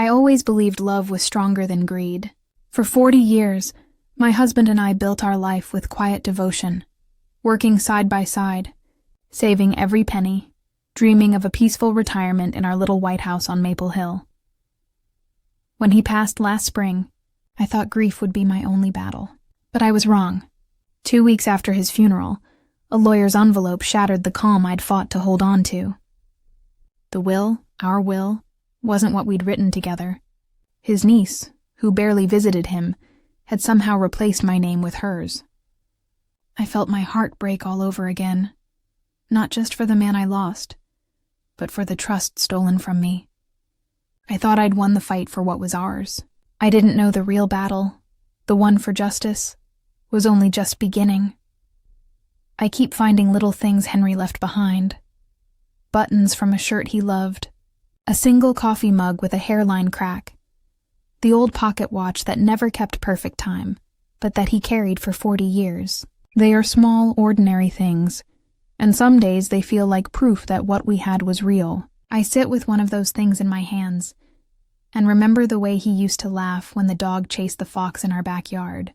I always believed love was stronger than greed. For 40 years, my husband and I built our life with quiet devotion, working side by side, saving every penny, dreaming of a peaceful retirement in our little white house on Maple Hill. When he passed last spring, I thought grief would be my only battle. But I was wrong. 2 weeks after his funeral, a lawyer's envelope shattered the calm I'd fought to hold on to. The will, our will, wasn't what we'd written together. His niece, who barely visited him, had somehow replaced my name with hers. I felt my heart break all over again, not just for the man I lost, but for the trust stolen from me. I thought I'd won the fight for what was ours. I didn't know the real battle, the one for justice, was only just beginning. I keep finding little things Henry left behind. Buttons from a shirt he loved, a single coffee mug with a hairline crack, the old pocket watch that never kept perfect time, but that he carried for 40 years. They are small, ordinary things, and some days they feel like proof that what we had was real. I sit with one of those things in my hands and remember the way he used to laugh when the dog chased the fox in our backyard,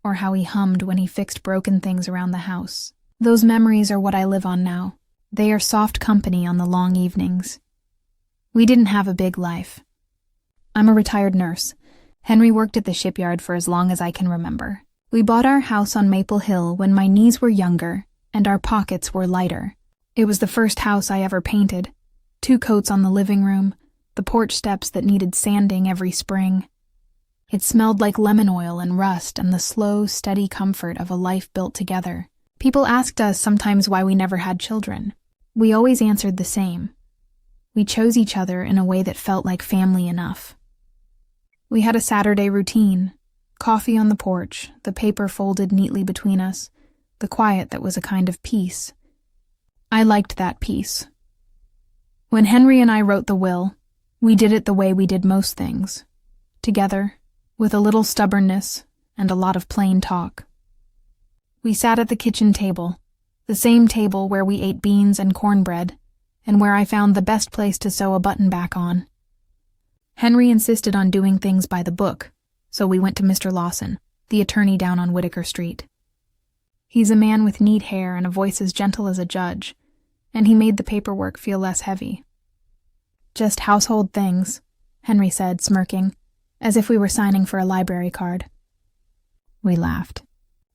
or how he hummed when he fixed broken things around the house. Those memories are what I live on now. They are soft company on the long evenings. We didn't have a big life. I'm a retired nurse. Henry worked at the shipyard for as long as I can remember. We bought our house on Maple Hill when my knees were younger and our pockets were lighter. It was the first house I ever painted. 2 coats on the living room, the porch steps that needed sanding every spring. It smelled like lemon oil and rust and the slow, steady comfort of a life built together. People asked us sometimes why we never had children. We always answered the same. We chose each other in a way that felt like family enough. We had a Saturday routine, coffee on the porch, the paper folded neatly between us, the quiet that was a kind of peace. I liked that peace. When Henry and I wrote the will, we did it the way we did most things, together, with a little stubbornness and a lot of plain talk. We sat at the kitchen table, the same table where we ate beans and cornbread, and where I found the best place to sew a button back on. Henry insisted on doing things by the book, so we went to Mr. Lawson, the attorney down on Whitaker Street. He's a man with neat hair and a voice as gentle as a judge, and he made the paperwork feel less heavy. "Just household things," Henry said, smirking, as if we were signing for a library card. We laughed.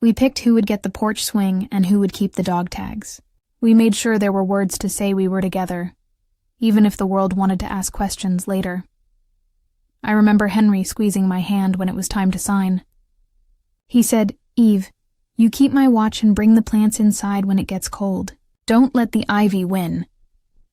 We picked who would get the porch swing and who would keep the dog tags. We made sure there were words to say we were together, even if the world wanted to ask questions later. I remember Henry squeezing my hand when it was time to sign. He said, "Eve, you keep my watch and bring the plants inside when it gets cold. Don't let the ivy win."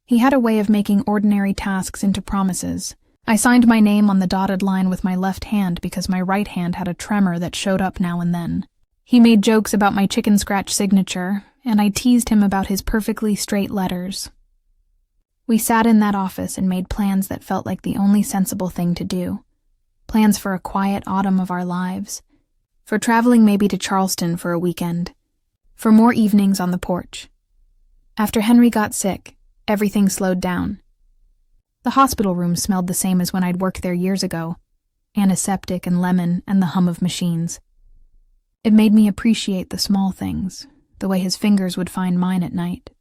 He had a way of making ordinary tasks into promises. I signed my name on the dotted line with my left hand because my right hand had a tremor that showed up now and then. He made jokes about my chicken scratch signature, and I teased him about his perfectly straight letters. We sat in that office and made plans that felt like the only sensible thing to do. Plans for a quiet autumn of our lives. For traveling maybe to Charleston for a weekend. For more evenings on the porch. After Henry got sick, everything slowed down. The hospital room smelled the same as when I'd worked there years ago. Antiseptic and lemon and the hum of machines. It made me appreciate the small things, the way his fingers would find mine at night,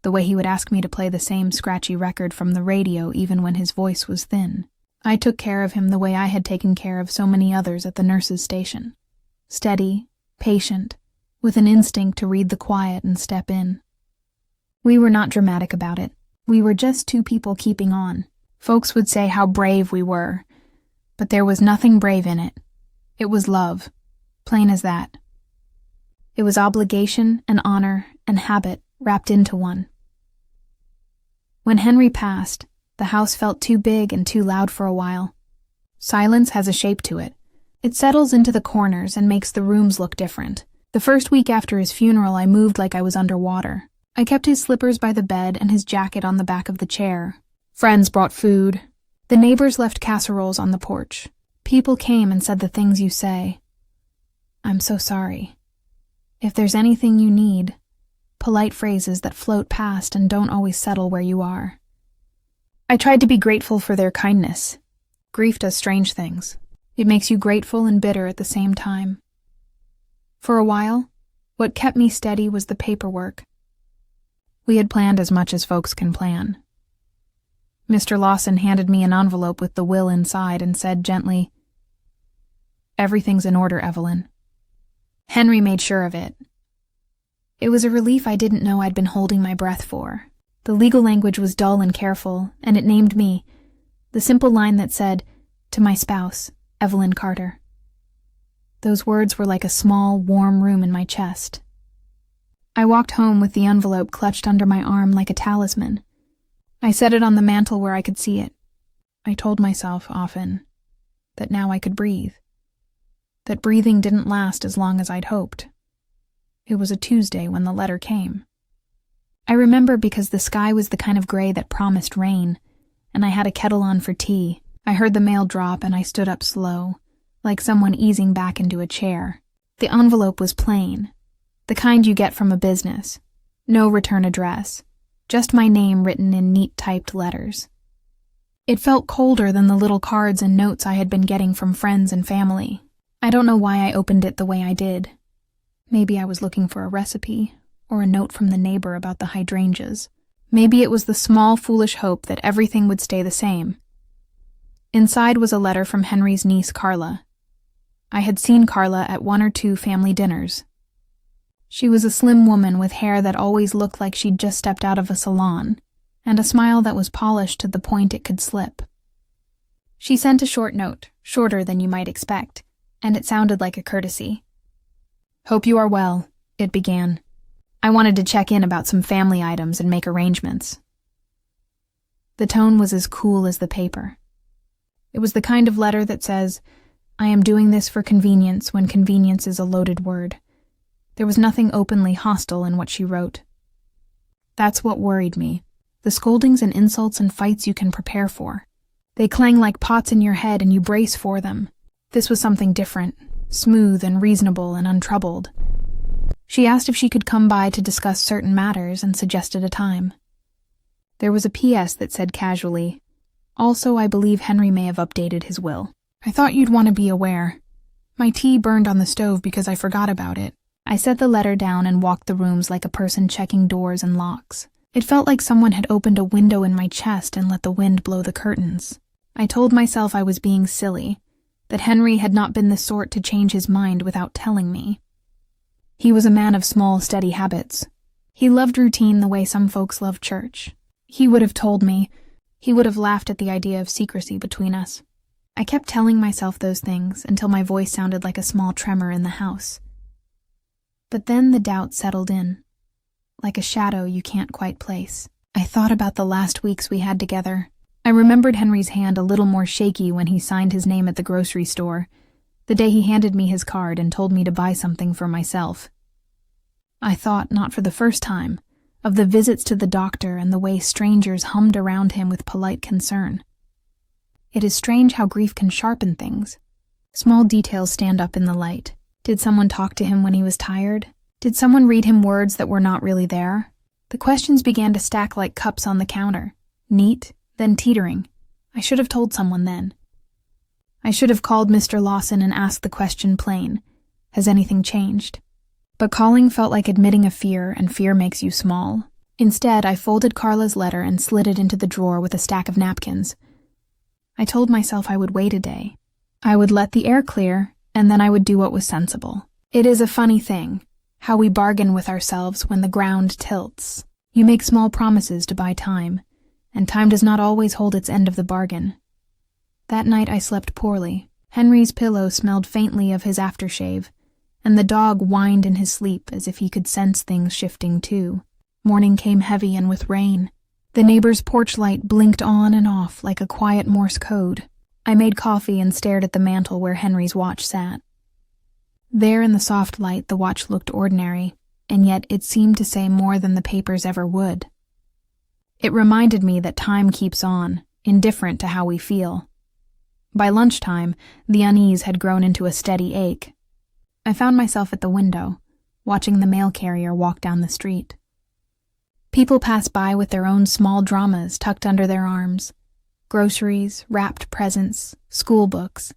the way he would ask me to play the same scratchy record from the radio even when his voice was thin. I took care of him the way I had taken care of so many others at the nurse's station. Steady, patient, with an instinct to read the quiet and step in. We were not dramatic about it. We were just 2 people keeping on. Folks would say how brave we were, but there was nothing brave in it. It was love. Plain as that. It was obligation and honor and habit wrapped into one. When Henry passed, the house felt too big and too loud for a while. Silence has a shape to it. It settles into the corners and makes the rooms look different. The first week after his funeral, I moved like I was underwater. I kept his slippers by the bed and his jacket on the back of the chair. Friends brought food. The neighbors left casseroles on the porch. People came and said the things you say. "I'm so sorry. If there's anything you need," polite phrases that float past and don't always settle where you are. I tried to be grateful for their kindness. Grief does strange things. It makes you grateful and bitter at the same time. For a while, what kept me steady was the paperwork. We had planned as much as folks can plan. Mr. Lawson handed me an envelope with the will inside and said gently, "Everything's in order, Evelyn." Henry made sure of it. It was a relief I didn't know I'd been holding my breath for. The legal language was dull and careful, and it named me, the simple line that said, "To my spouse, Evelyn Carter." Those words were like a small, warm room in my chest. I walked home with the envelope clutched under my arm like a talisman. I set it on the mantel where I could see it. I told myself often that now I could breathe. That breathing didn't last as long as I'd hoped. It was a Tuesday when the letter came. I remember because the sky was the kind of gray that promised rain, and I had a kettle on for tea. I heard the mail drop and I stood up slow, like someone easing back into a chair. The envelope was plain, the kind you get from a business. No return address, just my name written in neat typed letters. It felt colder than the little cards and notes I had been getting from friends and family. I don't know why I opened it the way I did. Maybe I was looking for a recipe, or a note from the neighbor about the hydrangeas. Maybe it was the small, foolish hope that everything would stay the same. Inside was a letter from Henry's niece, Carla. I had seen Carla at 1 or 2 family dinners. She was a slim woman with hair that always looked like she'd just stepped out of a salon, and a smile that was polished to the point it could slip. She sent a short note, shorter than you might expect, and it sounded like a courtesy. "Hope you are well," it began. "I wanted to check in about some family items and make arrangements." The tone was as cool as the paper. It was the kind of letter that says, "I am doing this for convenience when convenience is a loaded word." There was nothing openly hostile in what she wrote. That's what worried me. The scoldings and insults and fights you can prepare for. They clang like pots in your head and you brace for them. This was something different, smooth and reasonable and untroubled. She asked if she could come by to discuss certain matters and suggested a time. There was a PS that said casually, "Also, I believe Henry may have updated his will. I thought you'd want to be aware." My tea burned on the stove because I forgot about it. I set the letter down and walked the rooms like a person checking doors and locks. It felt like someone had opened a window in my chest and let the wind blow the curtains. I told myself I was being silly, that Henry had not been the sort to change his mind without telling me. He was a man of small, steady habits. He loved routine the way some folks love church. He would have told me. He would have laughed at the idea of secrecy between us. I kept telling myself those things until my voice sounded like a small tremor in the house. But then the doubt settled in, like a shadow you can't quite place. I thought about the last weeks we had together. I remembered Henry's hand a little more shaky when he signed his name at the grocery store, the day he handed me his card and told me to buy something for myself. I thought, not for the first time, of the visits to the doctor and the way strangers hummed around him with polite concern. It is strange how grief can sharpen things. Small details stand up in the light. Did someone talk to him when he was tired? Did someone read him words that were not really there? The questions began to stack like cups on the counter, neat, then teetering. I should have told someone then. I should have called Mr. Lawson and asked the question plain. Has anything changed? But calling felt like admitting a fear, and fear makes you small. Instead, I folded Carla's letter and slid it into the drawer with a stack of napkins. I told myself I would wait a day. I would let the air clear, and then I would do what was sensible. It is a funny thing, how we bargain with ourselves when the ground tilts. You make small promises to buy time, and time does not always hold its end of the bargain. That night I slept poorly. Henry's pillow smelled faintly of his aftershave, and the dog whined in his sleep as if he could sense things shifting too. Morning came heavy and with rain. The neighbor's porch light blinked on and off like a quiet Morse code. I made coffee and stared at the mantel where Henry's watch sat. There in the soft light the watch looked ordinary, and yet it seemed to say more than the papers ever would. It reminded me that time keeps on, indifferent to how we feel. By lunchtime, the unease had grown into a steady ache. I found myself at the window, watching the mail carrier walk down the street. People pass by with their own small dramas tucked under their arms. groceries, wrapped presents, school books,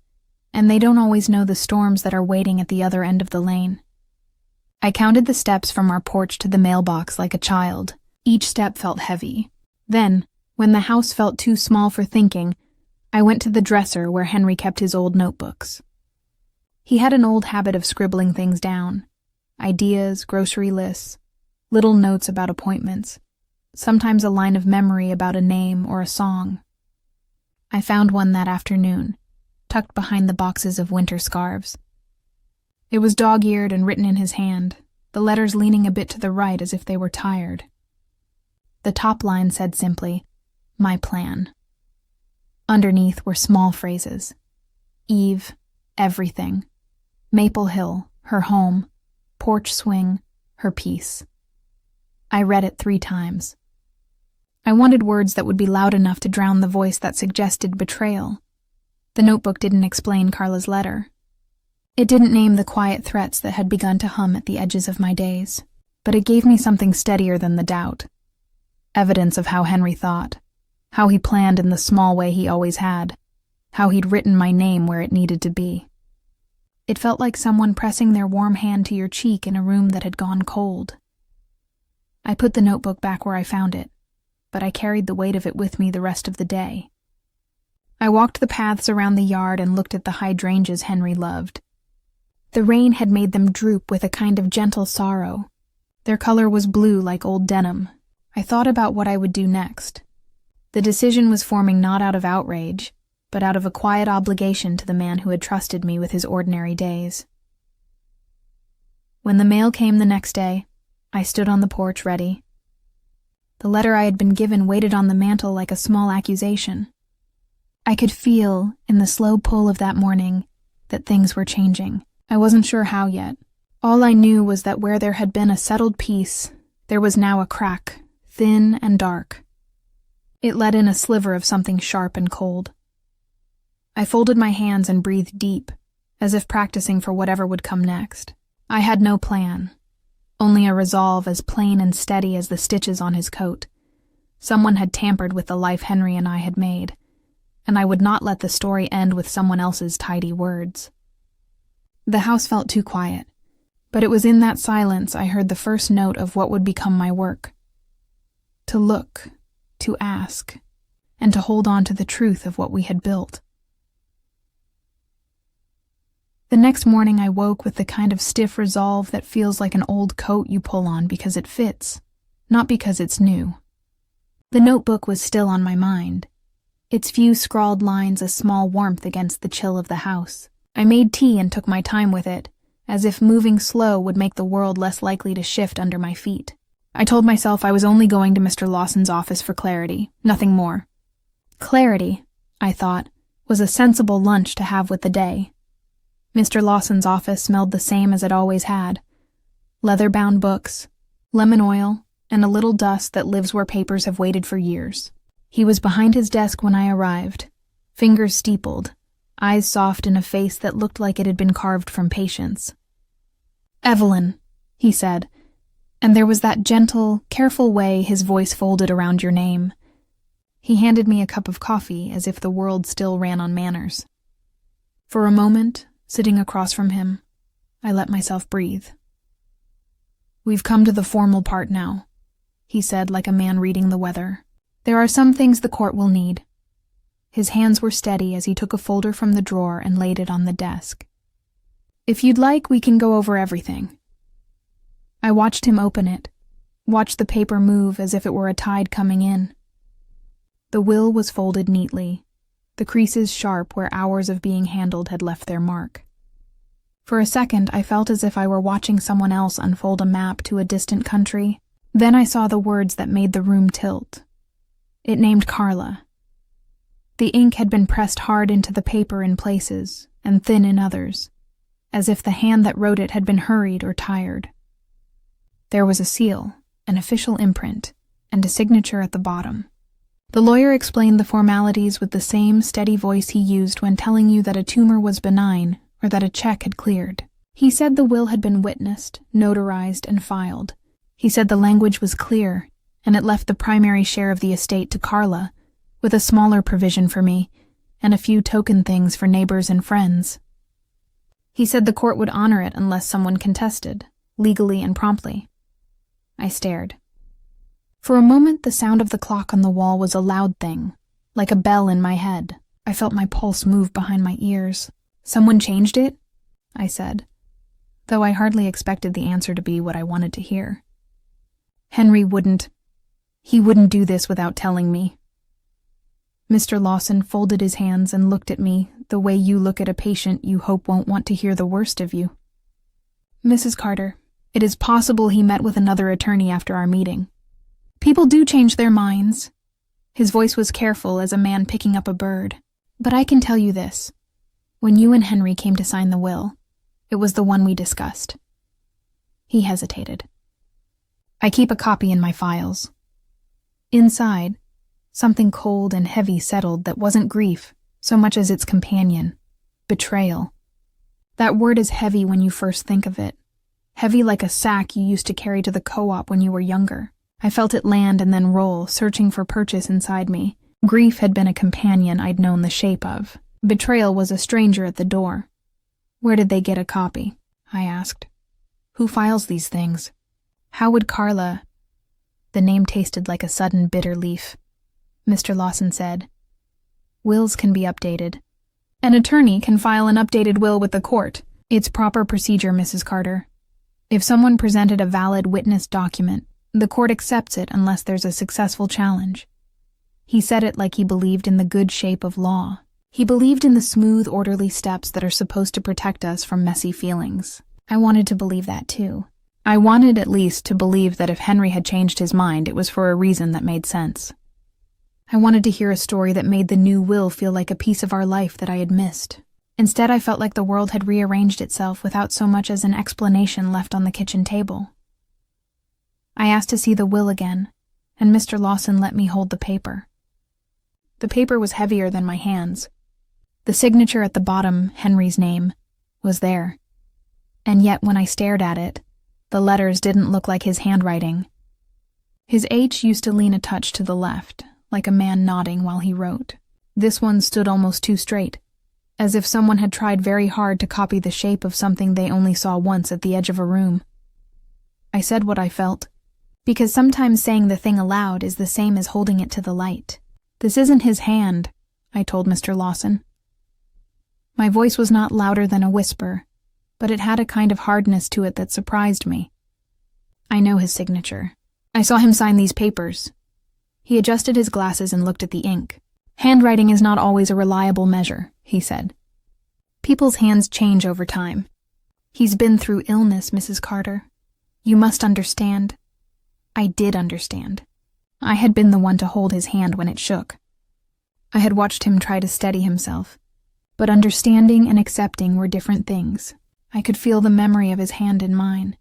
and they don't always know the storms that are waiting at the other end of the lane. I counted the steps from our porch to the mailbox like a child. Each step felt heavy. Then, when the house felt too small for thinking, I went to the dresser where Henry kept his old notebooks. He had an old habit of scribbling things down. Ideas, grocery lists, little notes about appointments, sometimes a line of memory about a name or a song. I found one that afternoon, tucked behind the boxes of winter scarves. It was dog-eared and written in his hand, the letters leaning a bit to the right as if they were tired. The top line said simply, "My plan." Underneath were small phrases. Eve, everything. Maple Hill, her home. Porch swing, her peace. I read it 3 times. I wanted words that would be loud enough to drown the voice that suggested betrayal. The notebook didn't explain Carla's letter. It didn't name the quiet threats that had begun to hum at the edges of my days, but it gave me something steadier than the doubt. Evidence of how Henry thought, how he planned in the small way he always had, how he'd written my name where it needed to be. It felt like someone pressing their warm hand to your cheek in a room that had gone cold. I put the notebook back where I found it, but I carried the weight of it with me the rest of the day. I walked the paths around the yard and looked at the hydrangeas Henry loved. The rain had made them droop with a kind of gentle sorrow. Their color was blue like old denim. I thought about what I would do next. The decision was forming not out of outrage, but out of a quiet obligation to the man who had trusted me with his ordinary days. When the mail came the next day, I stood on the porch ready. The letter I had been given waited on the mantel like a small accusation. I could feel, in the slow pull of that morning, that things were changing. I wasn't sure how yet. All I knew was that where there had been a settled peace, there was now a crack, thin and dark. It let in a sliver of something sharp and cold. I folded my hands and breathed deep, as if practicing for whatever would come next. I had no plan, only a resolve as plain and steady as the stitches on his coat. Someone had tampered with the life Henry and I had made, and I would not let the story end with someone else's tidy words. The house felt too quiet, but it was in that silence I heard the first note of what would become my work. To look, to ask, and to hold on to the truth of what we had built. The next morning I woke with the kind of stiff resolve that feels like an old coat you pull on because it fits, not because it's new. The notebook was still on my mind, its few scrawled lines a small warmth against the chill of the house. I made tea and took my time with it, as if moving slow would make the world less likely to shift under my feet. I told myself I was only going to Mr. Lawson's office for clarity, nothing more. Clarity, I thought, was a sensible lunch to have with the day. Mr. Lawson's office smelled the same as it always had. Leather-bound books, lemon oil, and a little dust that lives where papers have waited for years. He was behind his desk when I arrived, fingers steepled, eyes soft in a face that looked like it had been carved from patience. "Evelyn," he said, and there was that gentle, careful way his voice folded around your name. He handed me a cup of coffee as if the world still ran on manners. For a moment, sitting across from him, I let myself breathe. "We've come to the formal part now," he said like a man reading the weather. "There are some things the court will need." His hands were steady as he took a folder from the drawer and laid it on the desk. "If you'd like, we can go over everything." I watched him open it, watched the paper move as if it were a tide coming in. The will was folded neatly, the creases sharp where hours of being handled had left their mark. For a second, I felt as if I were watching someone else unfold a map to a distant country. Then I saw the words that made the room tilt. It named Carla. The ink had been pressed hard into the paper in places, and thin in others, as if the hand that wrote it had been hurried or tired. There was a seal, an official imprint, and a signature at the bottom. The lawyer explained the formalities with the same steady voice he used when telling you that a tumor was benign or that a check had cleared. He said the will had been witnessed, notarized, and filed. He said the language was clear, and it left the primary share of the estate to Carla, with a smaller provision for me and a few token things for neighbors and friends. He said the court would honor it unless someone contested, legally and promptly. I stared. For a moment, the sound of the clock on the wall was a loud thing, like a bell in my head. I felt my pulse move behind my ears. "Someone changed it?" I said, though I hardly expected the answer to be what I wanted to hear. Henry wouldn't do this without telling me. Mr. Lawson folded his hands and looked at me the way you look at a patient you hope won't want to hear the worst of you. "Mrs. Carter, it is possible he met with another attorney after our meeting. People do change their minds." His voice was careful as a man picking up a bird. "But I can tell you this. When you and Henry came to sign the will, it was the one we discussed." He hesitated. "I keep a copy in my files." Inside, something cold and heavy settled that wasn't grief so much as its companion, betrayal. That word is heavy when you first think of it. Heavy like a sack you used to carry to the co-op when you were younger. I felt it land and then roll, searching for purchase inside me. Grief had been a companion I'd known the shape of. Betrayal was a stranger at the door. "Where did they get a copy?" I asked. "Who files these things? How would Carla—" The name tasted like a sudden bitter leaf. Mr. Lawson said, "Wills can be updated. An attorney can file an updated will with the court. It's proper procedure, Mrs. Carter. If someone presented a valid witness document, the court accepts it unless there's a successful challenge." He said it like he believed in the good shape of law. He believed in the smooth, orderly steps that are supposed to protect us from messy feelings. I wanted to believe that too. I wanted at least to believe that if Henry had changed his mind, it was for a reason that made sense. I wanted to hear a story that made the new will feel like a piece of our life that I had missed. Instead, I felt like the world had rearranged itself without so much as an explanation left on the kitchen table. I asked to see the will again, and Mr. Lawson let me hold the paper. The paper was heavier than my hands. The signature at the bottom, Henry's name, was there. And yet when I stared at it, the letters didn't look like his handwriting. His H used to lean a touch to the left, like a man nodding while he wrote. This one stood almost too straight, as if someone had tried very hard to copy the shape of something they only saw once at the edge of a room. I said what I felt, because sometimes saying the thing aloud is the same as holding it to the light. "This isn't his hand," I told Mr. Lawson. My voice was not louder than a whisper, but it had a kind of hardness to it that surprised me. "I know his signature. I saw him sign these papers." He adjusted his glasses and looked at the ink. "Handwriting is not always a reliable measure," he said. "People's hands change over time. He's been through illness, Mrs. Carter. You must understand." I did understand. I had been the one to hold his hand when it shook. I had watched him try to steady himself. But understanding and accepting were different things. I could feel the memory of his hand in mine,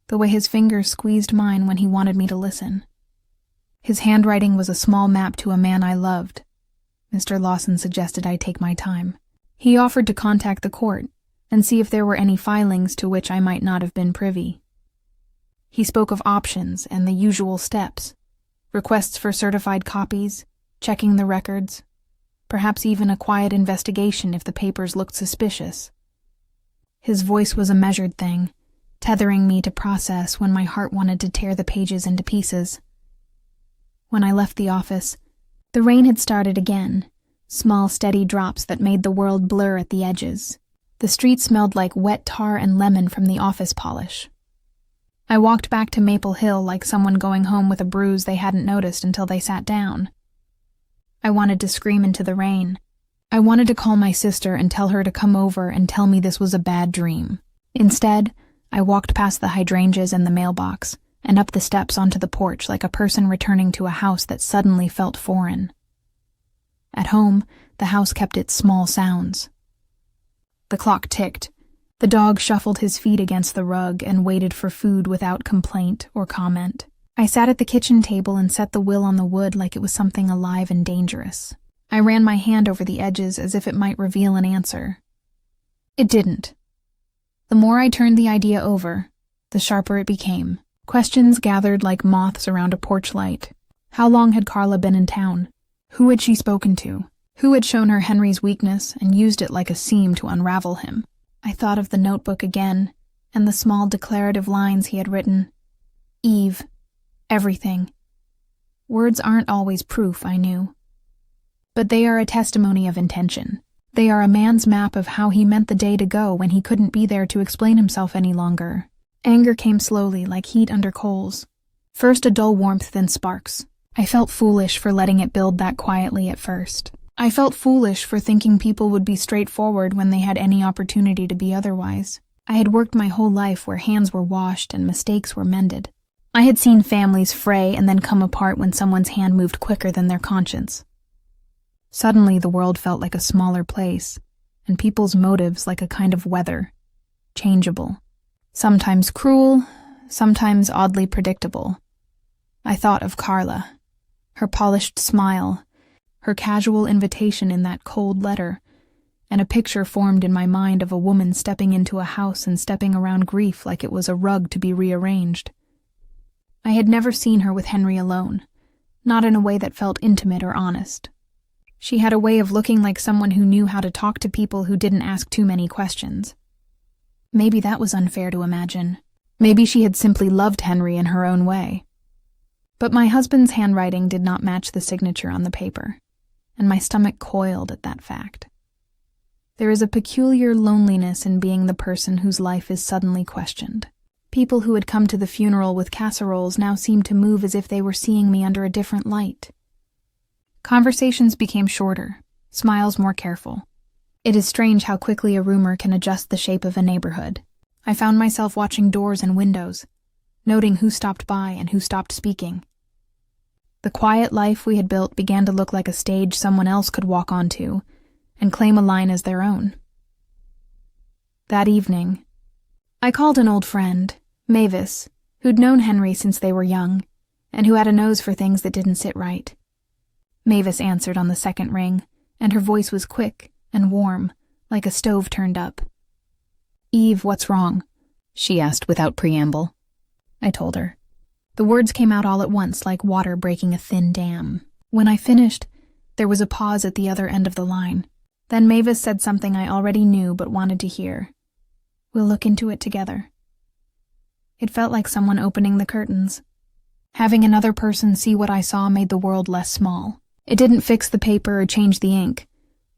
the way his fingers squeezed mine when he wanted me to listen. His handwriting was a small map to a man I loved. Mr. Lawson suggested I take my time. He offered to contact the court and see if there were any filings to which I might not have been privy. He spoke of options and the usual steps, requests for certified copies, checking the records, perhaps even a quiet investigation if the papers looked suspicious. His voice was a measured thing, tethering me to process when my heart wanted to tear the pages into pieces. When I left the office, the rain had started again, small steady drops that made the world blur at the edges. The street smelled like wet tar and lemon from the office polish. I walked back to Maple Hill like someone going home with a bruise they hadn't noticed until they sat down. I wanted to scream into the rain. I wanted to call my sister and tell her to come over and tell me this was a bad dream. Instead, I walked past the hydrangeas and the mailbox, and up the steps onto the porch like a person returning to a house that suddenly felt foreign. At home, the house kept its small sounds. The clock ticked. The dog shuffled his feet against the rug and waited for food without complaint or comment. I sat at the kitchen table and set the will on the wood like it was something alive and dangerous. I ran my hand over the edges as if it might reveal an answer. It didn't. The more I turned the idea over, the sharper it became. Questions gathered like moths around a porch light. How long had Carla been in town? Who had she spoken to? Who had shown her Henry's weakness and used it like a seam to unravel him? I thought of the notebook again, and the small declarative lines he had written. Eve. Everything. Words aren't always proof, I knew. But they are a testimony of intention. They are a man's map of how he meant the day to go when he couldn't be there to explain himself any longer. Anger came slowly, like heat under coals. First a dull warmth, then sparks. I felt foolish for letting it build that quietly at first. I felt foolish for thinking people would be straightforward when they had any opportunity to be otherwise. I had worked my whole life where hands were washed and mistakes were mended. I had seen families fray and then come apart when someone's hand moved quicker than their conscience. Suddenly the world felt like a smaller place, and people's motives like a kind of weather, changeable. Sometimes cruel, sometimes oddly predictable. I thought of Carla, her polished smile, her casual invitation in that cold letter, and a picture formed in my mind of a woman stepping into a house and stepping around grief like it was a rug to be rearranged. I had never seen her with Henry alone, not in a way that felt intimate or honest. She had a way of looking like someone who knew how to talk to people who didn't ask too many questions. Maybe that was unfair to imagine. Maybe she had simply loved Henry in her own way. But my husband's handwriting did not match the signature on the paper, and my stomach coiled at that fact. There is a peculiar loneliness in being the person whose life is suddenly questioned. People who had come to the funeral with casseroles now seemed to move as if they were seeing me under a different light. Conversations became shorter, smiles more careful. It is strange how quickly a rumor can adjust the shape of a neighborhood. I found myself watching doors and windows, noting who stopped by and who stopped speaking. The quiet life we had built began to look like a stage someone else could walk onto and claim a line as their own. That evening, I called an old friend, Mavis, who'd known Henry since they were young, and who had a nose for things that didn't sit right. Mavis answered on the second ring, and her voice was quick and warm, like a stove turned up. "Eve, what's wrong?" she asked without preamble. I told her. The words came out all at once, like water breaking a thin dam. When I finished, there was a pause at the other end of the line. Then Mavis said something I already knew but wanted to hear. "We'll look into it together." It felt like someone opening the curtains. Having another person see what I saw made the world less small. It didn't fix the paper or change the ink,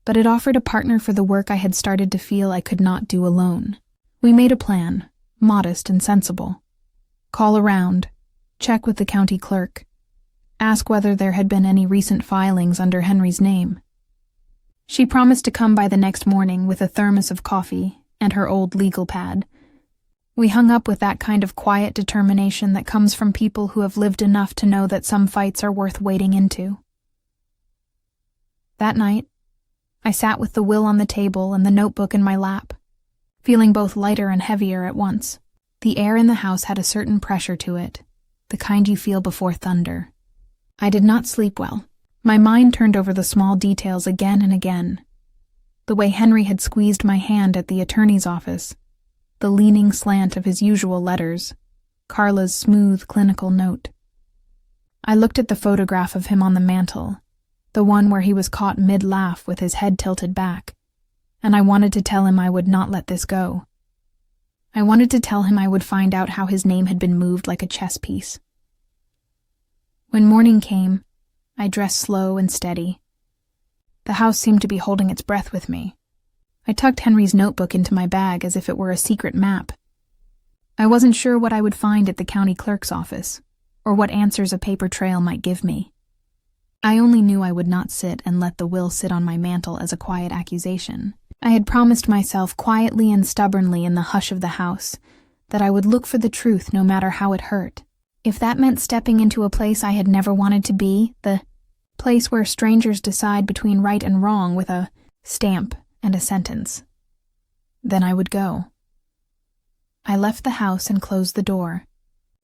but it offered a partner for the work I had started to feel I could not do alone. We made a plan, modest and sensible. Call around, check with the county clerk, ask whether there had been any recent filings under Henry's name. She promised to come by the next morning with a thermos of coffee and her old legal pad. We hung up with that kind of quiet determination that comes from people who have lived enough to know that some fights are worth wading into. That night, I sat with the will on the table and the notebook in my lap, feeling both lighter and heavier at once. The air in the house had a certain pressure to it, the kind you feel before thunder. I did not sleep well. My mind turned over the small details again and again. The way Henry had squeezed my hand at the attorney's office, the leaning slant of his usual letters, Carla's smooth, clinical note. I looked at the photograph of him on the mantel, the one where he was caught mid-laugh with his head tilted back, and I wanted to tell him I would not let this go. I wanted to tell him I would find out how his name had been moved like a chess piece. When morning came, I dressed slow and steady. The house seemed to be holding its breath with me. I tucked Henry's notebook into my bag as if it were a secret map. I wasn't sure what I would find at the county clerk's office, or what answers a paper trail might give me. I only knew I would not sit and let the will sit on my mantel as a quiet accusation. I had promised myself quietly and stubbornly in the hush of the house that I would look for the truth no matter how it hurt. If that meant stepping into a place I had never wanted to be, the place where strangers decide between right and wrong with a stamp and a sentence, then I would go. I left the house and closed the door.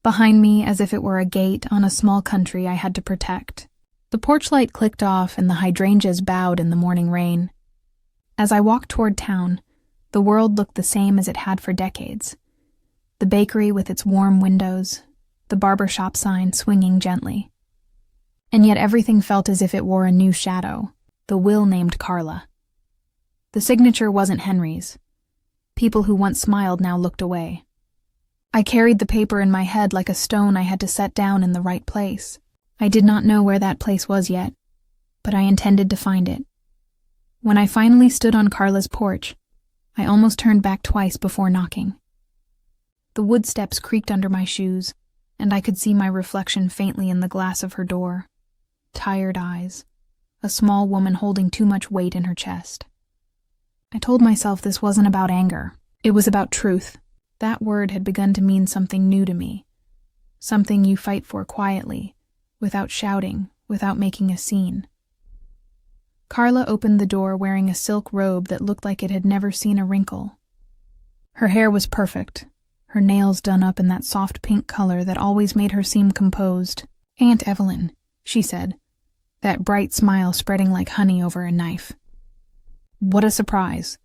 Behind me, as if it were a gate on a small country I had to protect. The porch light clicked off and the hydrangeas bowed in the morning rain. As I walked toward town, the world looked the same as it had for decades. The bakery with its warm windows, the barber shop sign swinging gently. and yet everything felt as if it wore a new shadow. The will named Carla. The signature wasn't Henry's. People who once smiled now looked away. I carried the paper in my head like a stone I had to set down in the right place. I did not know where that place was yet, but I intended to find it. When I finally stood on Carla's porch, I almost turned back twice before knocking. The wood steps creaked under my shoes, and I could see my reflection faintly in the glass of her door. Tired eyes. A small woman holding too much weight in her chest. I told myself this wasn't about anger. It was about truth. That word had begun to mean something new to me. Something you fight for quietly, without shouting, without making a scene. Carla opened the door wearing a silk robe that looked like it had never seen a wrinkle. Her hair was perfect, her nails done up in that soft pink color that always made her seem composed. "Aunt Evelyn," she said, that bright smile spreading like honey over a knife. What a surprise.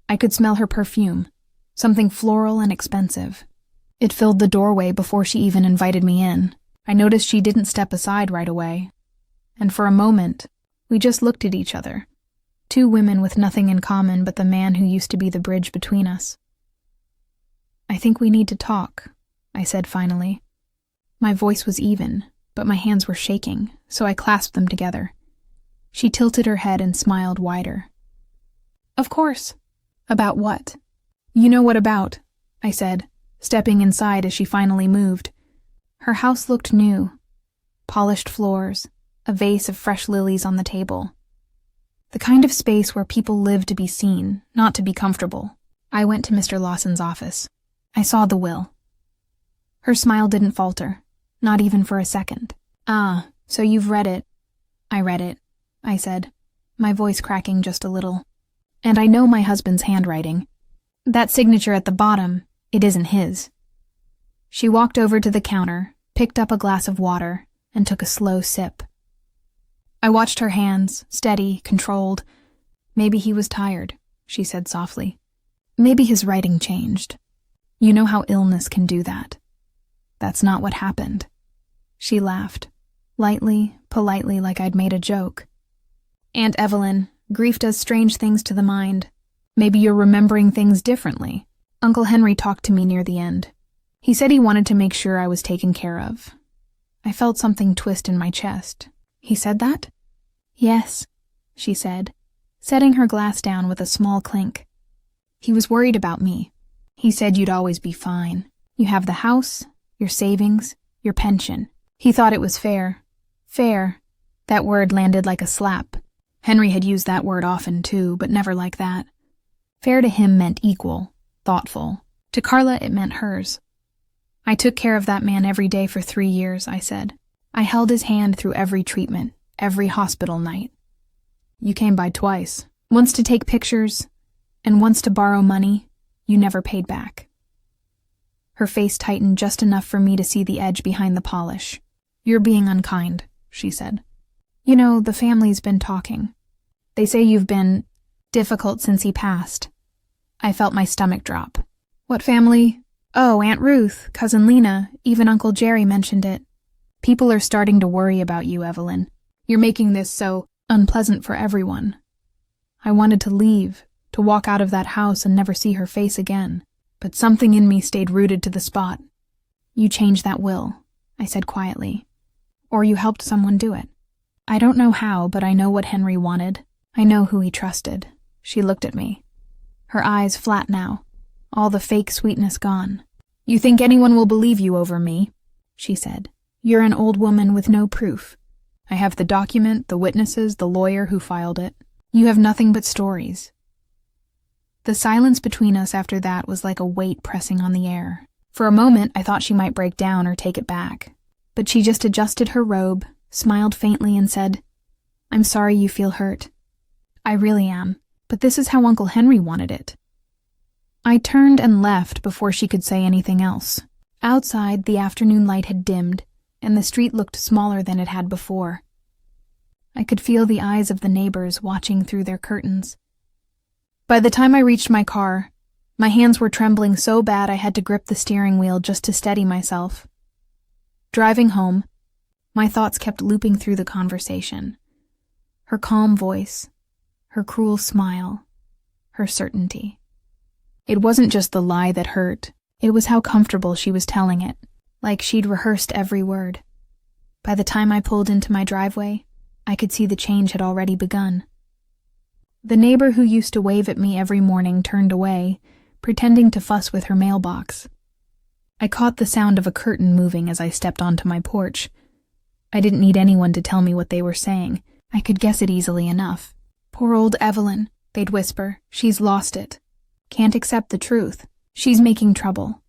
I could smell her perfume, something floral and expensive. It filled the doorway before she even invited me in. I noticed she didn't step aside right away. And for a moment, we just looked at each other. Two women with nothing in common but the man who used to be the bridge between us. "I think we need to talk," I said finally. My voice was even, but my hands were shaking, so I clasped them together. She tilted her head and smiled wider. "Of course." "About what?" "You know what about," I said, stepping inside as she finally moved. Her house looked new. Polished floors, a vase of fresh lilies on the table. The kind of space where people live to be seen, not to be comfortable. I went to Mr. Lawson's office. I saw the will. Her smile didn't falter, not even for a second. "Ah, so you've read it." "I read it," I said, my voice cracking just a little. "And I know my husband's handwriting. That signature at the bottom, it isn't his." She walked over to the counter, picked up a glass of water, and took a slow sip. I watched her hands, steady, controlled. "Maybe he was tired," she said softly. "Maybe his writing changed. You know how illness can do that. That's not what happened." She laughed, lightly, politely, like I'd made a joke. "Aunt Evelyn, grief does strange things to the mind. Maybe you're remembering things differently. Uncle Henry talked to me near the end. He said he wanted to make sure I was taken care of." I felt something twist in my chest. "He said that?" "Yes," she said, setting her glass down with a small clink. "He was worried about me. He said you'd always be fine. You have the house, your savings, your pension. He thought it was fair." Fair. That word landed like a slap. Henry had used that word often too, but never like that. Fair to him meant equal, thoughtful. To Carla it meant hers. "I took care of that man every day for 3 years," I said. "I held his hand through every treatment, every hospital night." "You came by twice. Once to take pictures, and once to borrow money. You never paid back." Her face tightened just enough for me to see the edge behind the polish. "You're being unkind," she said. "You know, the family's been talking. They say you've been difficult since he passed." I felt my stomach drop. "What family?" "Oh, Aunt Ruth, Cousin Lena, even Uncle Jerry mentioned it. People are starting to worry about you, Evelyn. You're making this so unpleasant for everyone." I wanted to leave, to walk out of that house and never see her face again, but something in me stayed rooted to the spot. "You changed that will," I said quietly. "Or you helped someone do it. I don't know how, but I know what Henry wanted. I know who he trusted." She looked at me. Her eyes flat now, all the fake sweetness gone. "You think anyone will believe you over me?" she said. "You're an old woman with no proof. I have the document, the witnesses, the lawyer who filed it. You have nothing but stories." The silence between us after that was like a weight pressing on the air. For a moment, I thought she might break down or take it back. But she just adjusted her robe, smiled faintly, and said, "I'm sorry you feel hurt. I really am, but this is how Uncle Henry wanted it." I turned and left before she could say anything else. Outside, the afternoon light had dimmed, and the street looked smaller than it had before. I could feel the eyes of the neighbors watching through their curtains. By the time I reached my car, my hands were trembling so bad I had to grip the steering wheel just to steady myself. Driving home, My thoughts kept looping through the conversation. Her calm voice, her cruel smile, her certainty. It wasn't just the lie that hurt, it was how comfortable she was telling it, like she'd rehearsed every word. By the time I pulled into my driveway, I could see the change had already begun. The neighbor who used to wave at me every morning turned away, pretending to fuss with her mailbox. I caught the sound of a curtain moving as I stepped onto my porch. I didn't need anyone to tell me what they were saying. I could guess it easily enough. "Poor old Evelyn," they'd whisper. "She's lost it. Can't accept the truth. She's making trouble."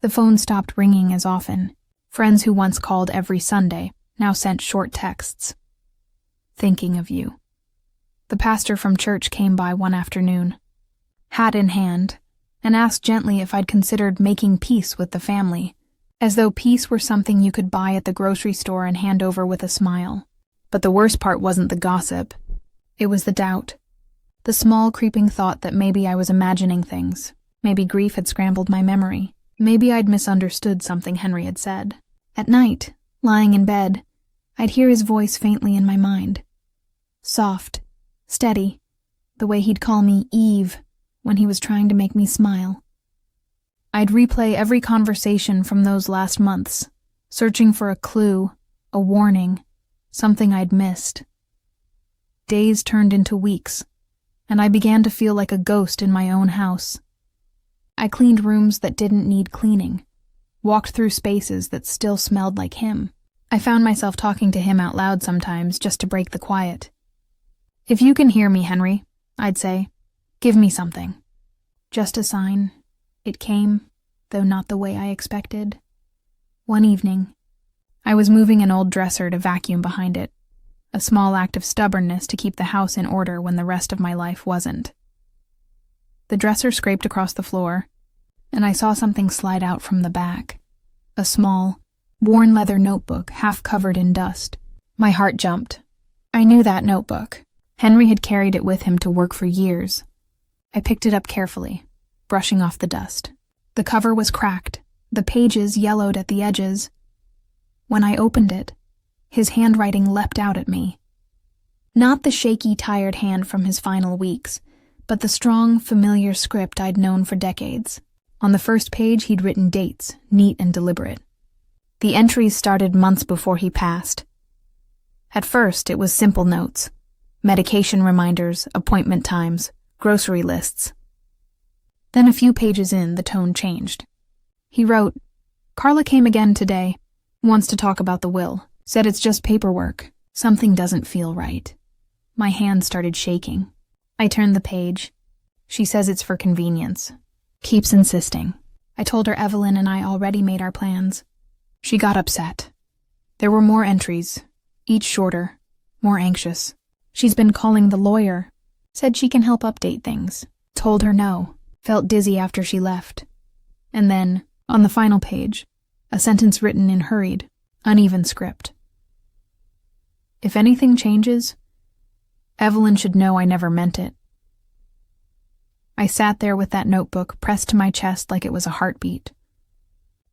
The phone stopped ringing as often. Friends who once called every Sunday now sent short texts. "Thinking of you." The pastor from church came by one afternoon, hat in hand, and asked gently if I'd considered making peace with the family, as though peace were something you could buy at the grocery store and hand over with a smile. But the worst part wasn't the gossip. It was the doubt. The small creeping thought that maybe I was imagining things. Maybe grief had scrambled my memory. Maybe I'd misunderstood something Henry had said. At night, lying in bed, I'd hear his voice faintly in my mind. Soft, steady, the way he'd call me Eve when he was trying to make me smile. I'd replay every conversation from those last months, searching for a clue, a warning, something I'd missed. Days turned into weeks, and I began to feel like a ghost in my own house. I cleaned rooms that didn't need cleaning, walked through spaces that still smelled like him. I found myself talking to him out loud sometimes just to break the quiet. "If you can hear me, Henry," I'd say, "give me something." Just a sign. It came, though not the way I expected. One evening, I was moving an old dresser to vacuum behind it, a small act of stubbornness to keep the house in order when the rest of my life wasn't. The dresser scraped across the floor, and I saw something slide out from the back. A small, worn leather notebook half covered in dust. My heart jumped. I knew that notebook. Henry had carried it with him to work for years. I picked it up carefully, brushing off the dust. The cover was cracked, the pages yellowed at the edges. When I opened it, his handwriting leapt out at me. Not the shaky, tired hand from his final weeks, but the strong, familiar script I'd known for decades. On the first page, he'd written dates, neat and deliberate. The entries started months before he passed. At first, it was simple notes. Medication reminders, appointment times, grocery lists. Then a few pages in, the tone changed. He wrote, "Carla came again today. Wants to talk about the will. Said it's just paperwork. Something doesn't feel right." My hand started shaking. I turned the page. "She says it's for convenience. Keeps insisting." I told her Evelyn and I already made our plans. She got upset. There were more entries, each shorter, more anxious. She's been calling the lawyer. Said she can help update things. Told her no. Felt dizzy after she left. And then, on the final page, a sentence written in hurried, uneven script. "If anything changes, Evelyn should know I never meant it." I sat there with that notebook pressed to my chest like it was a heartbeat.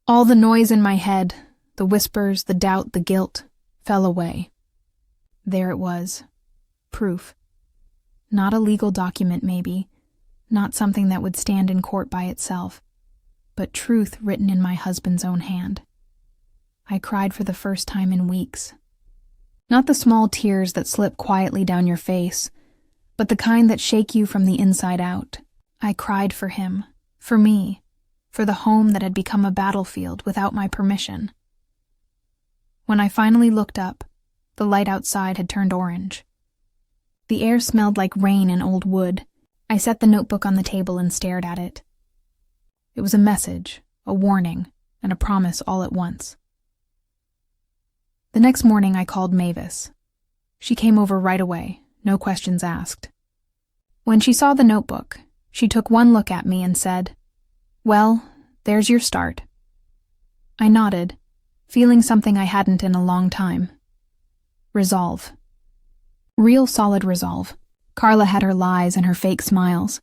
All the noise in my head, the whispers, the doubt, the guilt, fell away. There it was. Proof. Not a legal document, maybe, not something that would stand in court by itself, but truth written in my husband's own hand. I cried for the first time in weeks. Not the small tears that slip quietly down your face, but the kind that shake you from the inside out. I cried for him, for me, for the home that had become a battlefield without my permission. When I finally looked up, the light outside had turned orange. The air smelled like rain and old wood. I set the notebook on the table and stared at it. It was a message, a warning, and a promise all at once. The next morning I called Mavis. She came over right away, no questions asked. When she saw the notebook, she took one look at me and said, "Well, there's your start." I nodded, feeling something I hadn't in a long time. Resolve. Real solid resolve. Carla had her lies and her fake smiles.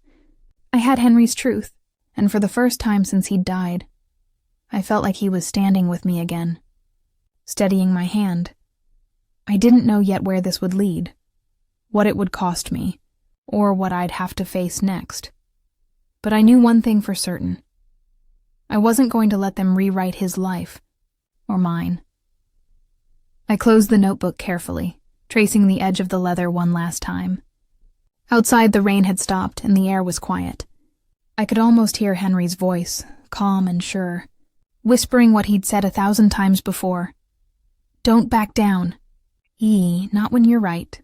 I had Henry's truth, and for the first time since he'd died, I felt like he was standing with me again, steadying my hand, I didn't know yet where this would lead, what it would cost me, or what I'd have to face next. But I knew one thing for certain. I wasn't going to let them rewrite his life, or mine. I closed the notebook carefully, tracing the edge of the leather one last time. Outside, the rain had stopped and the air was quiet. I could almost hear Henry's voice, calm and sure, whispering what he'd said 1,000 times before. Don't back down. Not when you're right.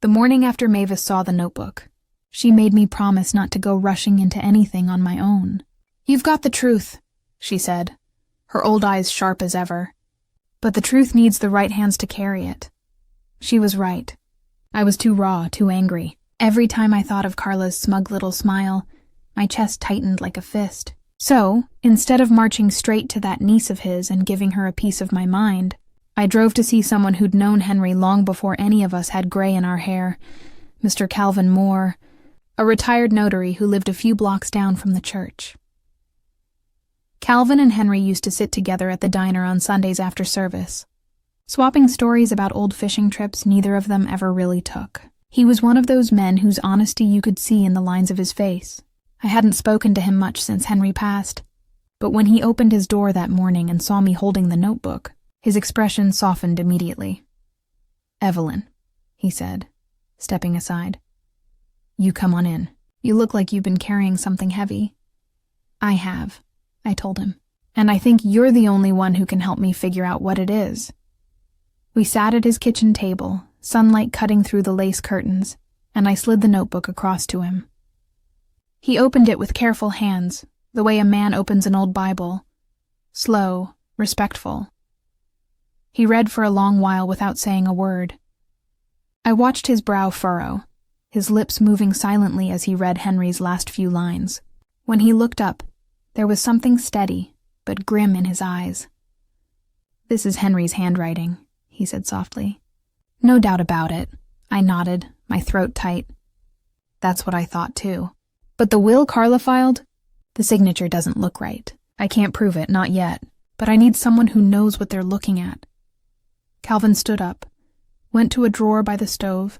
The morning after Mavis saw the notebook, she made me promise not to go rushing into anything on my own. You've got the truth, she said, her old eyes sharp as ever. But the truth needs the right hands to carry it. She was right. I was too raw, too angry. Every time I thought of Carla's smug little smile, my chest tightened like a fist. So, instead of marching straight to that niece of his and giving her a piece of my mind, I drove to see someone who'd known Henry long before any of us had gray in our hair, Mr. Calvin Moore, a retired notary who lived a few blocks down from the church. Calvin and Henry used to sit together at the diner on Sundays after service, swapping stories about old fishing trips neither of them ever really took. He was one of those men whose honesty you could see in the lines of his face. I hadn't spoken to him much since Henry passed, but when he opened his door that morning and saw me holding the notebook, his expression softened immediately. Evelyn, he said, stepping aside. You come on in. You look like you've been carrying something heavy. I have, I told him, and I think you're the only one who can help me figure out what it is. We sat at his kitchen table, sunlight cutting through the lace curtains, and I slid the notebook across to him. He opened it with careful hands, the way a man opens an old Bible, slow, respectful. He read for a long while without saying a word. I watched his brow furrow, his lips moving silently as he read Henry's last few lines. When he looked up, there was something steady, but grim in his eyes. This is Henry's handwriting, he said softly. No doubt about it. I nodded, my throat tight. That's what I thought too. But the will Carla filed? The signature doesn't look right. I can't prove it, not yet. But I need someone who knows what they're looking at. Calvin stood up, went to a drawer by the stove,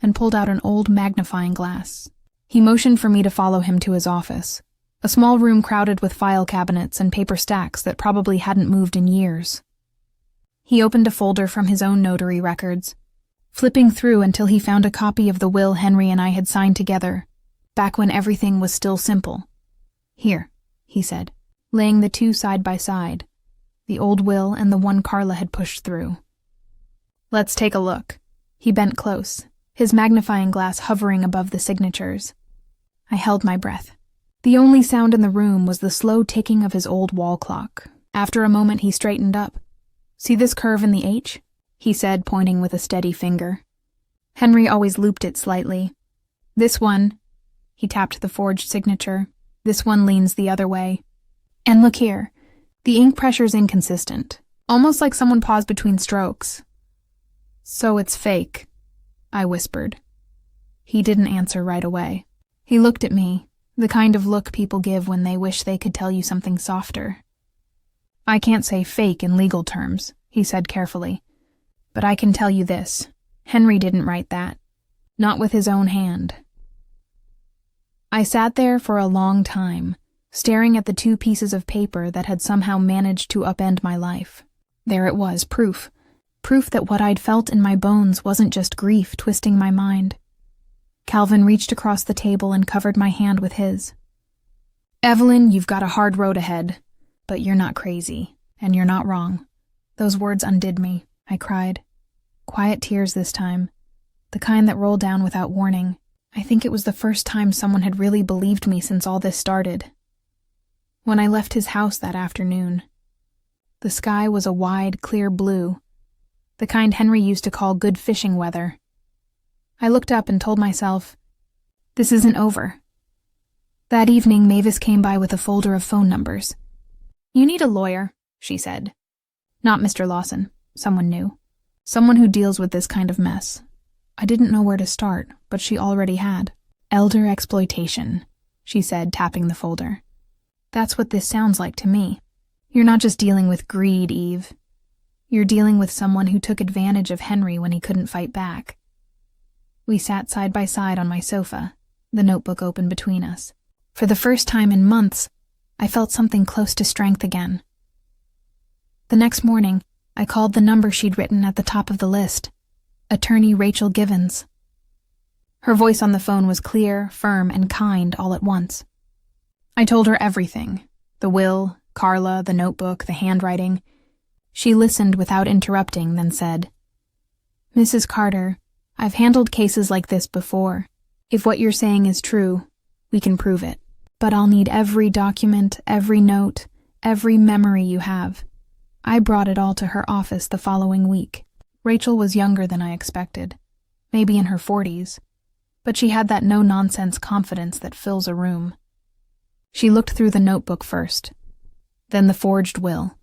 and pulled out an old magnifying glass. He motioned for me to follow him to his office, a small room crowded with file cabinets and paper stacks that probably hadn't moved in years. He opened a folder from his own notary records, flipping through until he found a copy of the will Henry and I had signed together, back when everything was still simple. Here, he said, laying the two side by side, the old will and the one Carla had pushed through. Let's take a look. He bent close, his magnifying glass hovering above the signatures. I held my breath. The only sound in the room was the slow ticking of his old wall clock. After a moment, he straightened up. See this curve in the H? He said, pointing with a steady finger. Henry always looped it slightly. This one, he tapped the forged signature. This one leans the other way. And look here. The ink pressure's inconsistent, almost like someone paused between strokes. So it's fake, I whispered. He didn't answer right away. He looked at me, the kind of look people give when they wish they could tell you something softer. I can't say fake in legal terms, he said carefully. But I can tell you this. Henry didn't write that. Not with his own hand. I sat there for a long time, staring at the two pieces of paper that had somehow managed to upend my life. There it was, proof. Proof that what I'd felt in my bones wasn't just grief twisting my mind. Calvin reached across the table and covered my hand with his. Evelyn, you've got a hard road ahead, but you're not crazy, and you're not wrong. Those words undid me, I cried. Quiet tears this time, the kind that rolled down without warning. I think it was the first time someone had really believed me since all this started. When I left his house that afternoon, the sky was a wide, clear blue, the kind Henry used to call good fishing weather. I looked up and told myself, this isn't over. That evening, Mavis came by with a folder of phone numbers. You need a lawyer, she said. Not Mr. Lawson, someone new. Someone who deals with this kind of mess. I didn't know where to start, but she already had. Elder exploitation, she said, tapping the folder. That's what this sounds like to me. You're not just dealing with greed, Eve. You're dealing with someone who took advantage of Henry when he couldn't fight back. We sat side by side on my sofa, the notebook open between us. For the first time in months, I felt something close to strength again. The next morning, I called the number she'd written at the top of the list, Attorney Rachel Givens. Her voice on the phone was clear, firm, and kind all at once. I told her everything, the will, Carla, the notebook, the handwriting. She listened without interrupting, then said, "Mrs. Carter, I've handled cases like this before. If what you're saying is true, we can prove it. But I'll need every document, every note, every memory you have." I brought it all to her office the following week. Rachel was younger than I expected, maybe in her 40s, but she had that no-nonsense confidence that fills a room. She looked through the notebook first, then the forged will,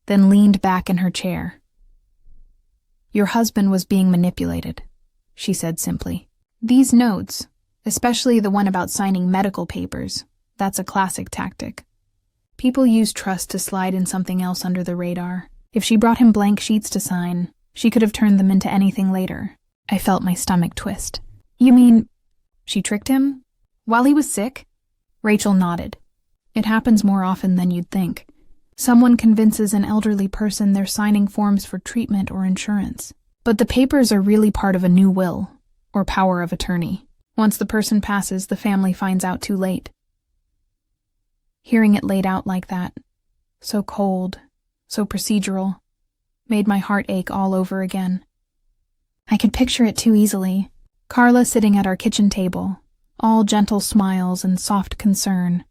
then leaned back in her chair. "Your husband was being manipulated," she said simply. "These notes, especially the one about signing medical papers, that's a classic tactic. People use trust to slide in something else under the radar. If she brought him blank sheets to sign, she could have turned them into anything later." I felt my stomach twist. "You mean she tricked him? While he was sick?" Rachel nodded. "It happens more often than you'd think. Someone convinces an elderly person they're signing forms for treatment or insurance. But the papers are really part of a new will, or power of attorney. Once the person passes, the family finds out too late." Hearing it laid out like that, so cold, so procedural, made my heart ache all over again. I could picture it too easily. Carla sitting at our kitchen table, all gentle smiles and soft concern,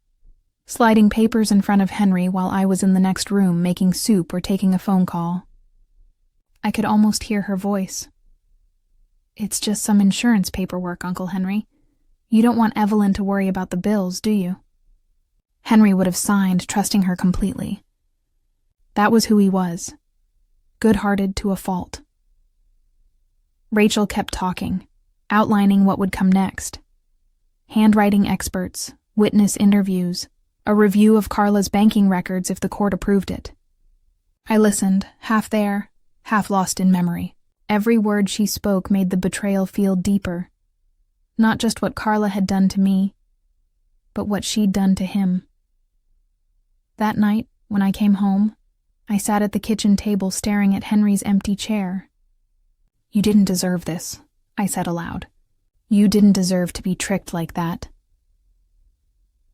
sliding papers in front of Henry while I was in the next room making soup or taking a phone call. I could almost hear her voice. "It's just some insurance paperwork, Uncle Henry. You don't want Evelyn to worry about the bills, do you?" Henry would have signed, trusting her completely. That was who he was, good-hearted to a fault. Rachel kept talking, outlining what would come next. Handwriting experts, witness interviews, a review of Carla's banking records if the court approved it. I listened, half there, half lost in memory. Every word she spoke made the betrayal feel deeper. Not just what Carla had done to me, but what she'd done to him. That night, when I came home, I sat at the kitchen table staring at Henry's empty chair. "You didn't deserve this," I said aloud. "You didn't deserve to be tricked like that."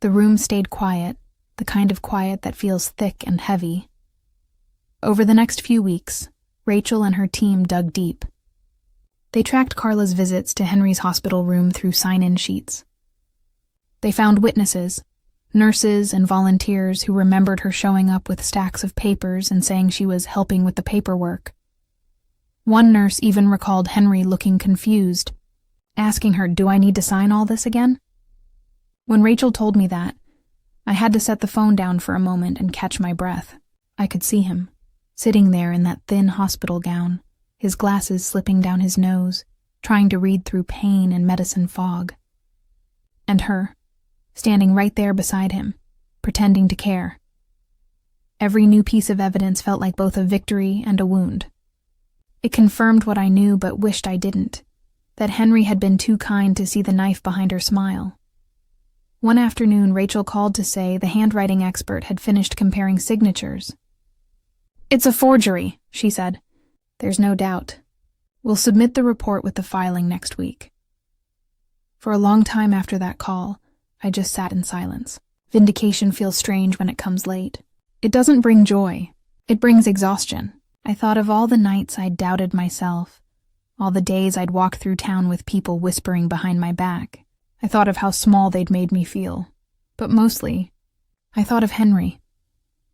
The room stayed quiet, the kind of quiet that feels thick and heavy. Over the next few weeks, Rachel and her team dug deep. They tracked Carla's visits to Henry's hospital room through sign-in sheets. They found witnesses, nurses and volunteers who remembered her showing up with stacks of papers and saying she was helping with the paperwork. One nurse even recalled Henry looking confused, asking her, "Do I need to sign all this again?" When Rachel told me that, I had to set the phone down for a moment and catch my breath. I could see him, sitting there in that thin hospital gown, his glasses slipping down his nose, trying to read through pain and medicine fog. And her, standing right there beside him, pretending to care. Every new piece of evidence felt like both a victory and a wound. It confirmed what I knew but wished I didn't, that Henry had been too kind to see the knife behind her smile. One afternoon, Rachel called to say the handwriting expert had finished comparing signatures. "It's a forgery," she said. "There's no doubt. We'll submit the report with the filing next week." For a long time after that call, I just sat in silence. Vindication feels strange when it comes late. It doesn't bring joy. It brings exhaustion. I thought of all the nights I'd doubted myself, all the days I'd walked through town with people whispering behind my back. I thought of how small they'd made me feel. But mostly, I thought of Henry,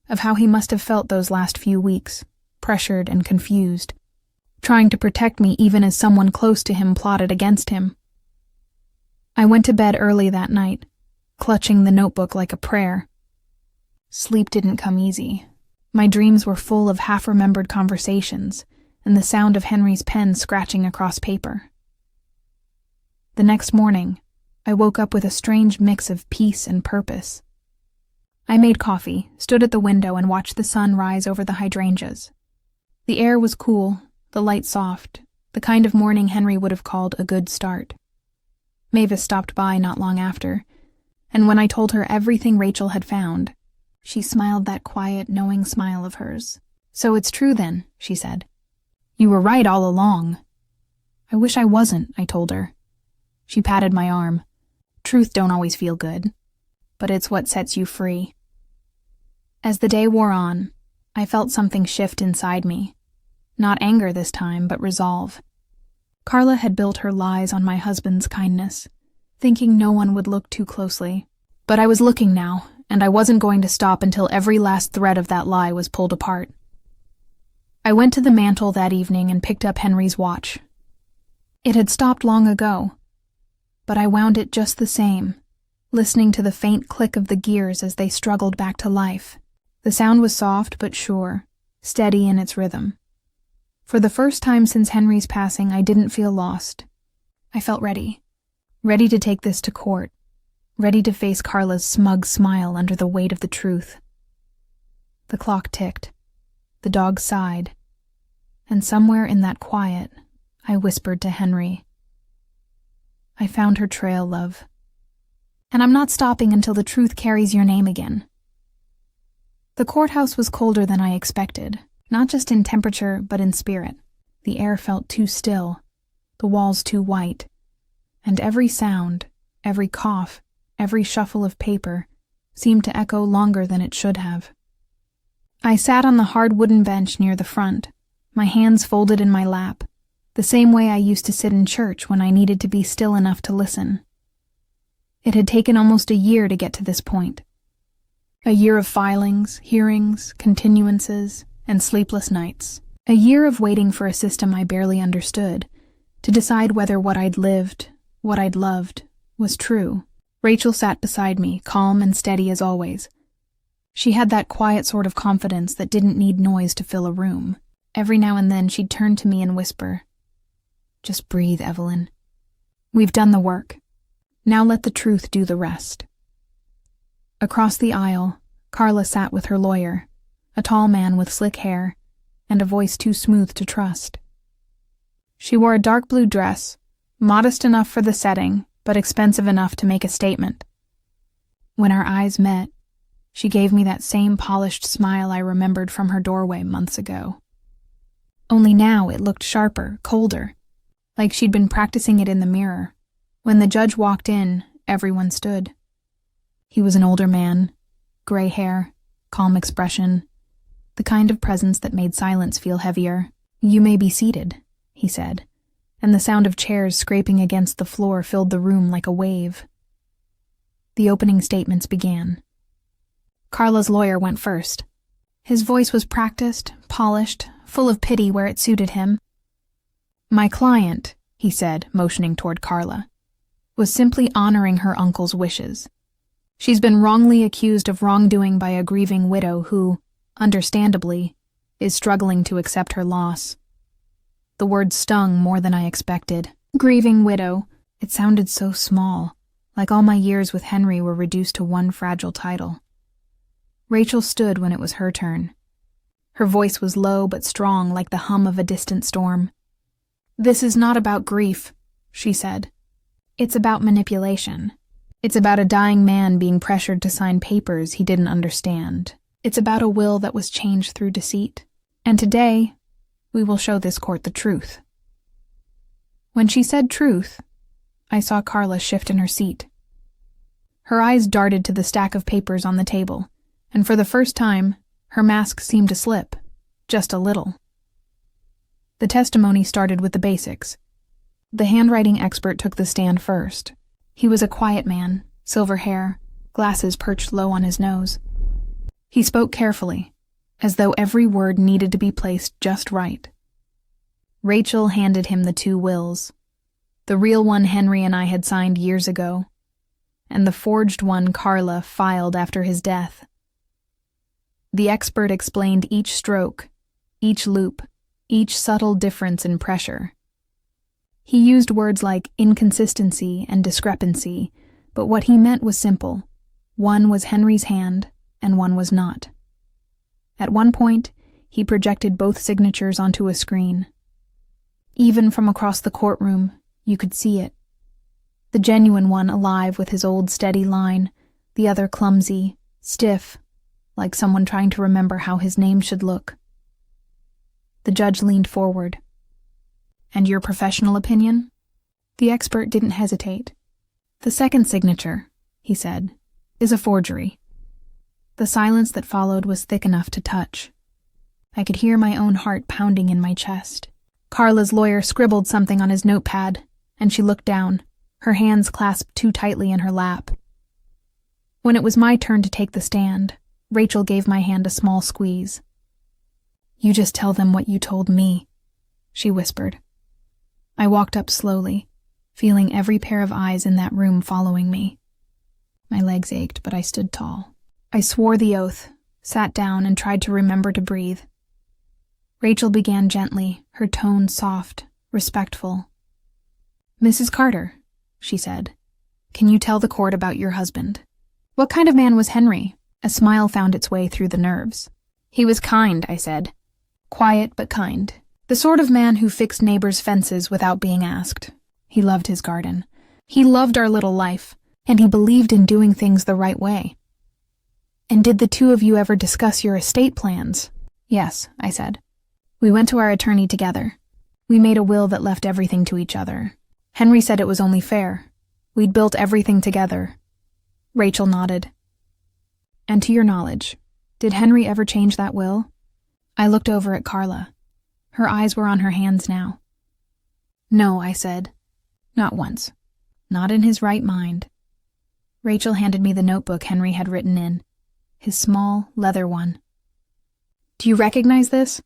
of how he must have felt those last few weeks, pressured and confused, trying to protect me even as someone close to him plotted against him. I went to bed early that night, clutching the notebook like a prayer. Sleep didn't come easy. My dreams were full of half-remembered conversations and the sound of Henry's pen scratching across paper. The next morning, I woke up with a strange mix of peace and purpose. I made coffee, stood at the window, and watched the sun rise over the hydrangeas. The air was cool, the light soft, the kind of morning Henry would have called a good start. Mavis stopped by not long after, and when I told her everything Rachel had found, she smiled that quiet, knowing smile of hers. "So it's true then," she said. "You were right all along." "I wish I wasn't," I told her. She patted my arm. "Truth don't always feel good, but it's what sets you free." As the day wore on, I felt something shift inside me. Not anger this time, but resolve. Carla had built her lies on my husband's kindness, thinking no one would look too closely. But I was looking now, and I wasn't going to stop until every last thread of that lie was pulled apart. I went to the mantel that evening and picked up Henry's watch. It had stopped long ago, but I wound it just the same, listening to the faint click of the gears as they struggled back to life. The sound was soft but sure, steady in its rhythm. For the first time since Henry's passing, I didn't feel lost. I felt ready to take this to court, ready to face Carla's smug smile under the weight of the truth. The clock ticked, the dog sighed, and somewhere in that quiet, I whispered to Henry, "I found her trail, love. And I'm not stopping until the truth carries your name again." The courthouse was colder than I expected, not just in temperature but in spirit. The air felt too still, the walls too white, and every sound, every cough, every shuffle of paper seemed to echo longer than it should have. I sat on the hard wooden bench near the front, my hands folded in my lap, the same way I used to sit in church when I needed to be still enough to listen. It had taken almost a year to get to this point. A year of filings, hearings, continuances, and sleepless nights. A year of waiting for a system I barely understood, to decide whether what I'd lived, what I'd loved, was true. Rachel sat beside me, calm and steady as always. She had that quiet sort of confidence that didn't need noise to fill a room. Every now and then she'd turn to me and whisper, "Just breathe, Evelyn. We've done the work. Now let the truth do the rest." Across the aisle, Carla sat with her lawyer, a tall man with slick hair and a voice too smooth to trust. She wore a dark blue dress, modest enough for the setting, but expensive enough to make a statement. When our eyes met, she gave me that same polished smile I remembered from her doorway months ago. Only now it looked sharper, colder, like she'd been practicing it in the mirror. When the judge walked in, everyone stood. He was an older man, gray hair, calm expression, the kind of presence that made silence feel heavier. "You may be seated," he said, and the sound of chairs scraping against the floor filled the room like a wave. The opening statements began. Carla's lawyer went first. His voice was practiced, polished, full of pity where it suited him. "My client," he said, motioning toward Carla, "was simply honoring her uncle's wishes. She's been wrongly accused of wrongdoing by a grieving widow who, understandably, is struggling to accept her loss." The word stung more than I expected. Grieving widow. It sounded so small, like all my years with Henry were reduced to one fragile title. Rachel stood when it was her turn. Her voice was low but strong, like the hum of a distant storm. "This is not about grief," she said. "It's about manipulation. It's about a dying man being pressured to sign papers he didn't understand. It's about a will that was changed through deceit. And today, we will show this court the truth." When she said truth, I saw Carla shift in her seat. Her eyes darted to the stack of papers on the table, and for the first time, her mask seemed to slip, just a little. The testimony started with the basics. The handwriting expert took the stand first. He was a quiet man, silver hair, glasses perched low on his nose. He spoke carefully, as though every word needed to be placed just right. Rachel handed him the two wills, the real one Henry and I had signed years ago, and the forged one Carla filed after his death. The expert explained each stroke, each loop, each subtle difference in pressure. He used words like inconsistency and discrepancy, but what he meant was simple. One was Henry's hand, and one was not. At one point, He projected both signatures onto a screen. Even from across the courtroom, you could see it. The genuine one alive with his old steady line, the other clumsy, stiff, like someone trying to remember how his name should look. The judge leaned forward. "And your professional opinion?" The expert didn't hesitate. "The second signature," he said, "is a forgery." The silence that followed was thick enough to touch. I could hear my own heart pounding in my chest. Carla's lawyer scribbled something on his notepad, and she looked down, her hands clasped too tightly in her lap. When it was my turn to take the stand, Rachel gave my hand a small squeeze. "You just tell them what you told me," she whispered. I walked up slowly, feeling every pair of eyes in that room following me. My legs ached, but I stood tall. I swore the oath, sat down, and tried to remember to breathe. Rachel began gently, her tone soft, respectful. "Mrs. Carter," she said, "can you tell the court about your husband? What kind of man was Henry?" A smile found its way through the nerves. "He was kind," I said. "Quiet but kind. The sort of man who fixed neighbors' fences without being asked. He loved his garden. He loved our little life, and he believed in doing things the right way." "And did the two of you ever discuss your estate plans?" "Yes," I said. "We went to our attorney together. We made a will that left everything to each other. Henry said it was only fair. We'd built everything together." Rachel nodded. "And to your knowledge, did Henry ever change that will?" I looked over at Carla. Her eyes were on her hands now. "No," I said. "Not once. Not in his right mind." Rachel handed me the notebook Henry had written in, his small, leather one. "Do you recognize this?"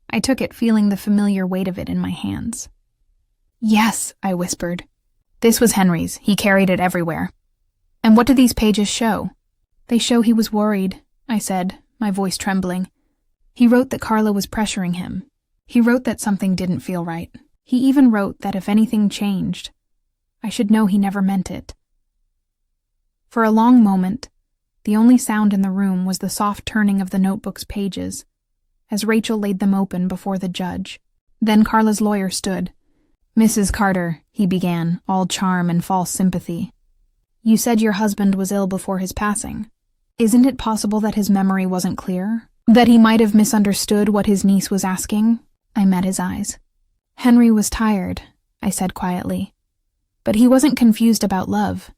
I took it, feeling the familiar weight of it in my hands. "Yes," I whispered. "This was Henry's. He carried it everywhere." "And what do these pages show?" "They show he was worried," I said, my voice trembling. "He wrote that Carla was pressuring him. He wrote that something didn't feel right. He even wrote that if anything changed, I should know he never meant it." For a long moment, the only sound in the room was the soft turning of the notebook's pages, as Rachel laid them open before the judge. Then Carla's lawyer stood. "Mrs. Carter," he began, all charm and false sympathy. "You said your husband was ill before his passing. Isn't it possible that his memory wasn't clear? That he might have misunderstood what his niece was asking?" I met his eyes. "Henry was tired," I said quietly. "But he wasn't confused about love.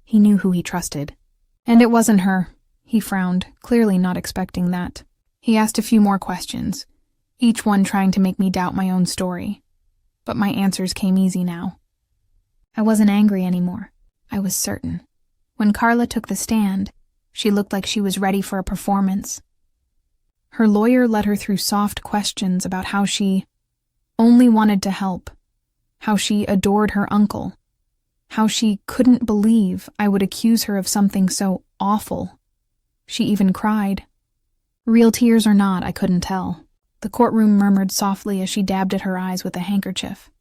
He knew who he trusted. And it wasn't her." He frowned, clearly not expecting that. He asked a few more questions, each one trying to make me doubt my own story. But my answers came easy now. I wasn't angry anymore. I was certain. When Carla took the stand, she looked like she was ready for a performance. Her lawyer led her through soft questions about how she only wanted to help, how she adored her uncle, how she couldn't believe I would accuse her of something so awful. She even cried. Real tears or not, I couldn't tell. The courtroom murmured softly as she dabbed at her eyes with a handkerchief.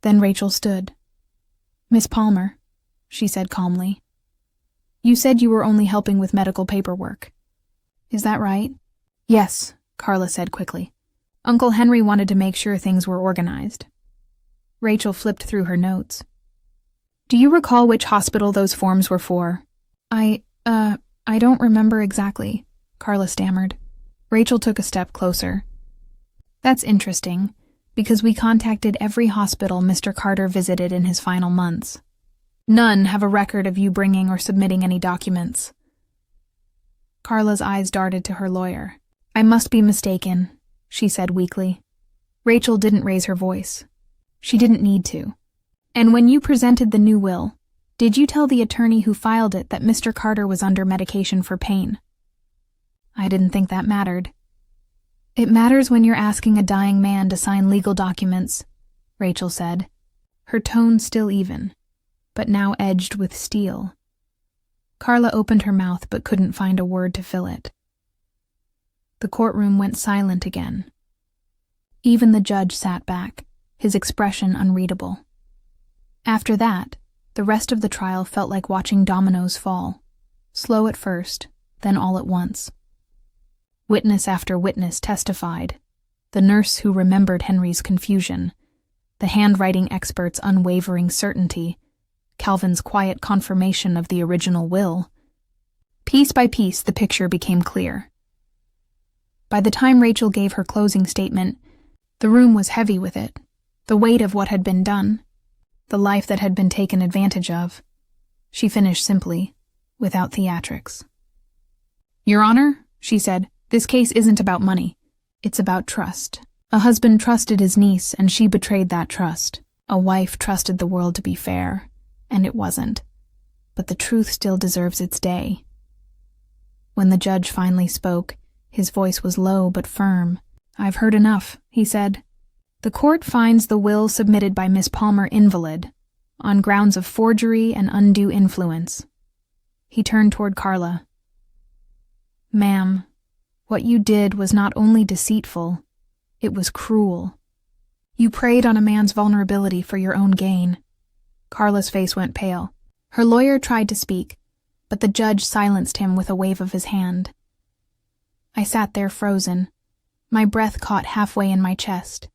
Then Rachel stood. "Miss Palmer," she said calmly, "you said you were only helping with medical paperwork. Is that right?" "Yes," Carla said quickly. "Uncle Henry wanted to make sure things were organized." Rachel flipped through her notes. "Do you recall which hospital those forms were for?" I don't remember exactly," Carla stammered. Rachel took a step closer. "That's interesting, because we contacted every hospital Mr. Carter visited in his final months. None have a record of you bringing or submitting any documents." Carla's eyes darted to her lawyer. "I must be mistaken," she said weakly. Rachel didn't raise her voice. She didn't need to. "And when you presented the new will, did you tell the attorney who filed it that Mr. Carter was under medication for pain?" "I didn't think that mattered." "It matters when you're asking a dying man to sign legal documents," Rachel said, her tone still even, but now edged with steel. Carla opened her mouth but couldn't find a word to fill it. The courtroom went silent again. Even the judge sat back, his expression unreadable. After that, the rest of the trial felt like watching dominoes fall, slow at first, then all at once. Witness after witness testified. The nurse who remembered Henry's confusion, the handwriting expert's unwavering certainty, Calvin's quiet confirmation of the original will. Piece by piece, the picture became clear. By the time Rachel gave her closing statement, the room was heavy with it, the weight of what had been done, the life that had been taken advantage of. She finished simply, without theatrics. "Your Honor," she said, "this case isn't about money. It's about trust. A husband trusted his niece, and she betrayed that trust. A wife trusted the world to be fair, and it wasn't. But the truth still deserves its day." When the judge finally spoke, his voice was low but firm. "I've heard enough," he said. "The court finds the will submitted by Miss Palmer invalid, on grounds of forgery and undue influence." He turned toward Carla. "Ma'am, what you did was not only deceitful, it was cruel. You preyed on a man's vulnerability for your own gain." Carla's face went pale. Her lawyer tried to speak, but the judge silenced him with a wave of his hand. I sat there frozen, my breath caught halfway in my chest.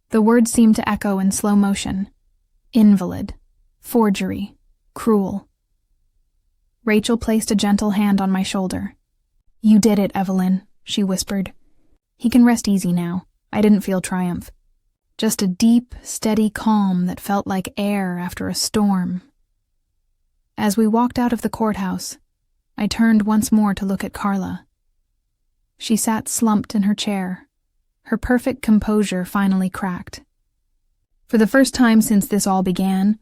The words seemed to echo in slow motion. Invalid, forgery, cruel. Rachel placed a gentle hand on my shoulder. "You did it, Evelyn," she whispered. "He can rest easy now." I didn't feel triumph. Just a deep, steady calm that felt like air after a storm. As we walked out of the courthouse, I turned once more to look at Carla. She sat slumped in her chair, her perfect composure finally cracked. For the first time since this all began,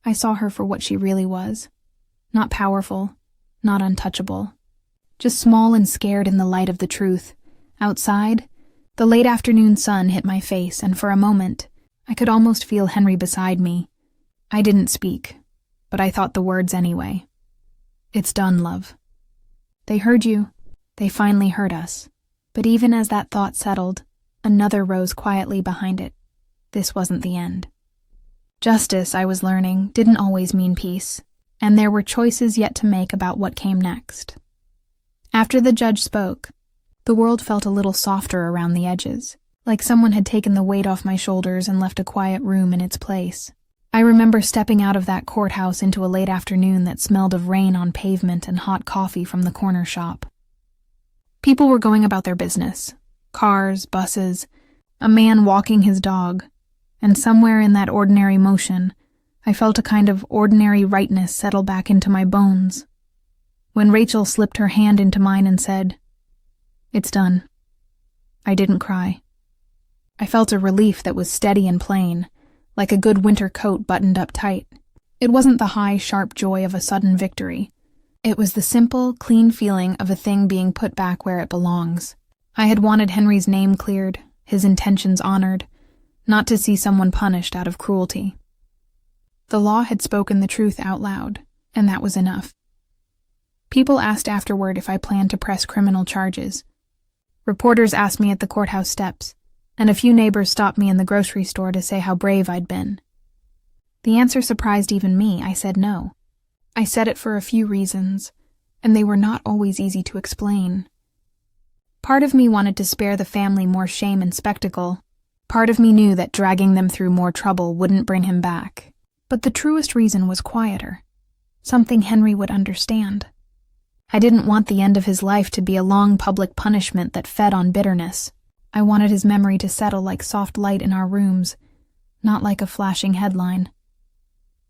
I saw her for what she really was. Not powerful, not untouchable. Just small and scared in the light of the truth. Outside, the late afternoon sun hit my face, and for a moment, I could almost feel Henry beside me. I didn't speak, but I thought the words anyway. "It's done, love." They heard you. They finally heard us. But even as that thought settled, another rose quietly behind it. This wasn't the end. Justice, I was learning, didn't always mean peace, and there were choices yet to make about what came next. After the judge spoke, the world felt a little softer around the edges, like someone had taken the weight off my shoulders and left a quiet room in its place. I remember stepping out of that courthouse into a late afternoon that smelled of rain on pavement and hot coffee from the corner shop. People were going about their business. Cars, buses, a man walking his dog, and somewhere in that ordinary motion, I felt a kind of ordinary rightness settle back into my bones. When Rachel slipped her hand into mine and said, "It's done," I didn't cry. I felt a relief that was steady and plain, like a good winter coat buttoned up tight. It wasn't the high, sharp joy of a sudden victory. It was the simple, clean feeling of a thing being put back where it belongs. I had wanted Henry's name cleared, his intentions honored, not to see someone punished out of cruelty. The law had spoken the truth out loud, and that was enough. People asked afterward if I planned to press criminal charges. Reporters asked me at the courthouse steps, and a few neighbors stopped me in the grocery store to say how brave I'd been. The answer surprised even me. I said no. I said it for a few reasons, and they were not always easy to explain. Part of me wanted to spare the family more shame and spectacle. Part of me knew that dragging them through more trouble wouldn't bring him back. But the truest reason was quieter, something Henry would understand. I didn't want the end of his life to be a long public punishment that fed on bitterness. I wanted his memory to settle like soft light in our rooms, not like a flashing headline.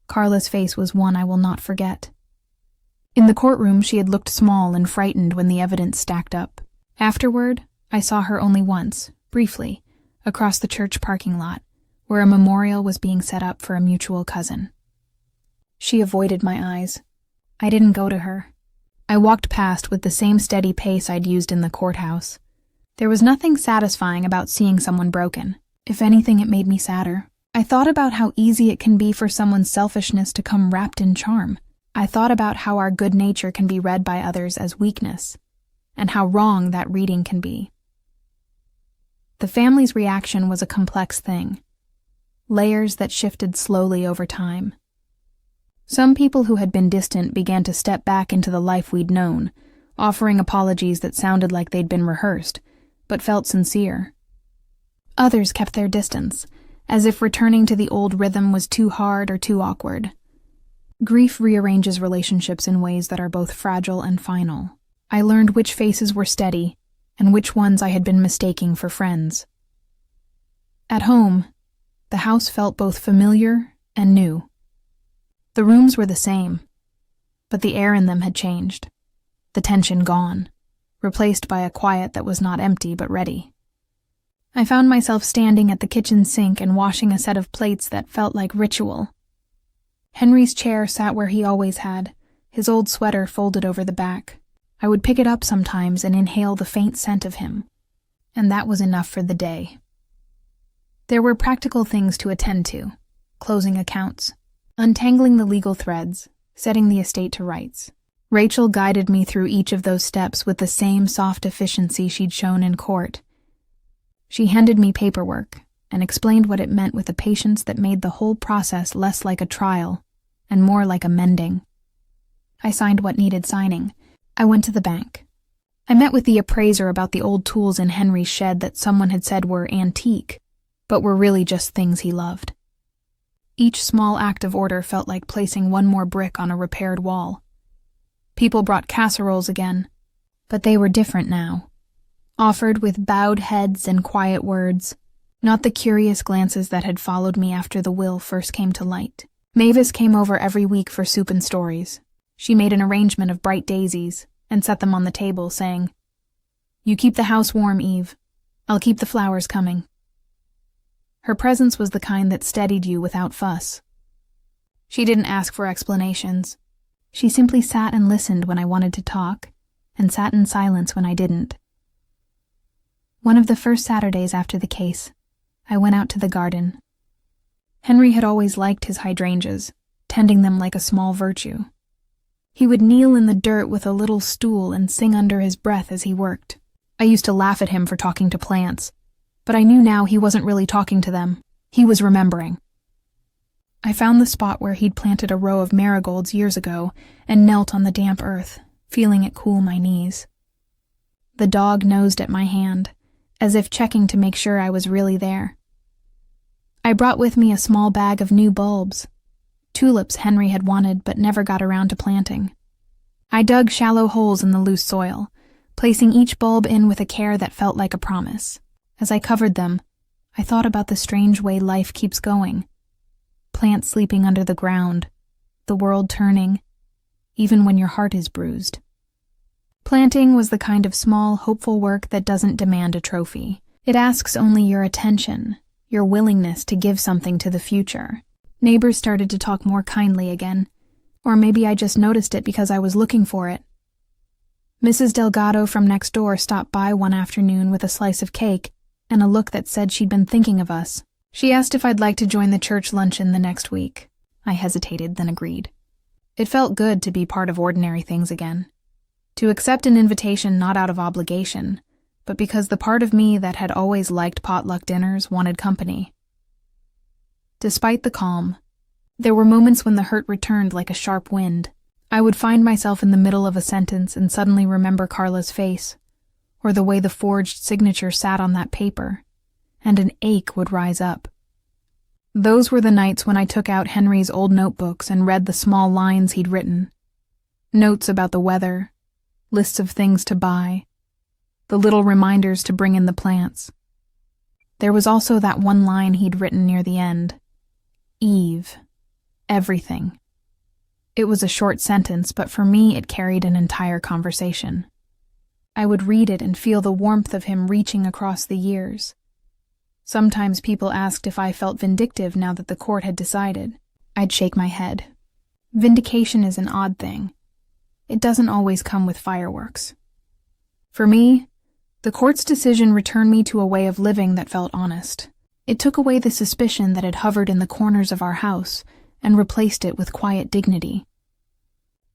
Carla's face was one I will not forget. In the courtroom, she had looked small and frightened when the evidence stacked up. Afterward, I saw her only once, briefly, across the church parking lot, where a memorial was being set up for a mutual cousin. She avoided my eyes. I didn't go to her. I walked past with the same steady pace I'd used in the courthouse. There was nothing satisfying about seeing someone broken. If anything, it made me sadder. I thought about how easy it can be for someone's selfishness to come wrapped in charm. I thought about how our good nature can be read by others as weakness, and how wrong that reading can be. The family's reaction was a complex thing. Layers that shifted slowly over time. Some people who had been distant began to step back into the life we'd known, offering apologies that sounded like they'd been rehearsed, but felt sincere. Others kept their distance, as if returning to the old rhythm was too hard or too awkward. Grief rearranges relationships in ways that are both fragile and final. I learned which faces were steady and which ones I had been mistaking for friends. At home, the house felt both familiar and new. The rooms were the same, but the air in them had changed, the tension gone, replaced by a quiet that was not empty but ready. I found myself standing at the kitchen sink and washing a set of plates that felt like ritual. Henry's chair sat where he always had, his old sweater folded over the back. I would pick it up sometimes and inhale the faint scent of him, and that was enough for the day. There were practical things to attend to: closing accounts, untangling the legal threads, setting the estate to rights. Rachel guided me through each of those steps with the same soft efficiency she'd shown in court. She handed me paperwork and explained what it meant with a patience that made the whole process less like a trial and more like a mending. I signed what needed signing. I went to the bank. I met with the appraiser about the old tools in Henry's shed that someone had said were antique, but were really just things he loved. Each small act of order felt like placing one more brick on a repaired wall. People brought casseroles again, but they were different now. Offered with bowed heads and quiet words, not the curious glances that had followed me after the will first came to light. Mavis came over every week for soup and stories. She made an arrangement of bright daisies and set them on the table, saying, "You keep the house warm, Eve. I'll keep the flowers coming." Her presence was the kind that steadied you without fuss. She didn't ask for explanations. She simply sat and listened when I wanted to talk, and sat in silence when I didn't. One of the first Saturdays after the case, I went out to the garden. Henry had always liked his hydrangeas, tending them like a small virtue. He would kneel in the dirt with a little stool and sing under his breath as he worked. I used to laugh at him for talking to plants, but I knew now he wasn't really talking to them. He was remembering. I found the spot where he'd planted a row of marigolds years ago and knelt on the damp earth, feeling it cool my knees. The dog nosed at my hand, as if checking to make sure I was really there. I brought with me a small bag of new bulbs, tulips Henry had wanted but never got around to planting. I dug shallow holes in the loose soil, placing each bulb in with a care that felt like a promise. As I covered them, I thought about the strange way life keeps going. Plants sleeping under the ground, the world turning, even when your heart is bruised. Planting was the kind of small, hopeful work that doesn't demand a trophy. It asks only your attention, your willingness to give something to the future. Neighbors started to talk more kindly again, or maybe I just noticed it because I was looking for it. Mrs. Delgado from next door stopped by one afternoon with a slice of cake and a look that said she'd been thinking of us. She asked if I'd like to join the church luncheon the next week. I hesitated, then agreed. It felt good to be part of ordinary things again. To accept an invitation not out of obligation, but because the part of me that had always liked potluck dinners wanted company. Despite the calm, there were moments when the hurt returned like a sharp wind. I would find myself in the middle of a sentence and suddenly remember Carla's face, or the way the forged signature sat on that paper, and an ache would rise up. Those were the nights when I took out Henry's old notebooks and read the small lines he'd written. Notes about the weather, lists of things to buy, the little reminders to bring in the plants. There was also that one line he'd written near the end. Eve. Everything. It was a short sentence, but for me it carried an entire conversation. I would read it and feel the warmth of him reaching across the years. Sometimes people asked if I felt vindictive now that the court had decided. I'd shake my head. Vindication is an odd thing. It doesn't always come with fireworks. For me, the court's decision returned me to a way of living that felt honest. It took away the suspicion that had hovered in the corners of our house and replaced it with quiet dignity.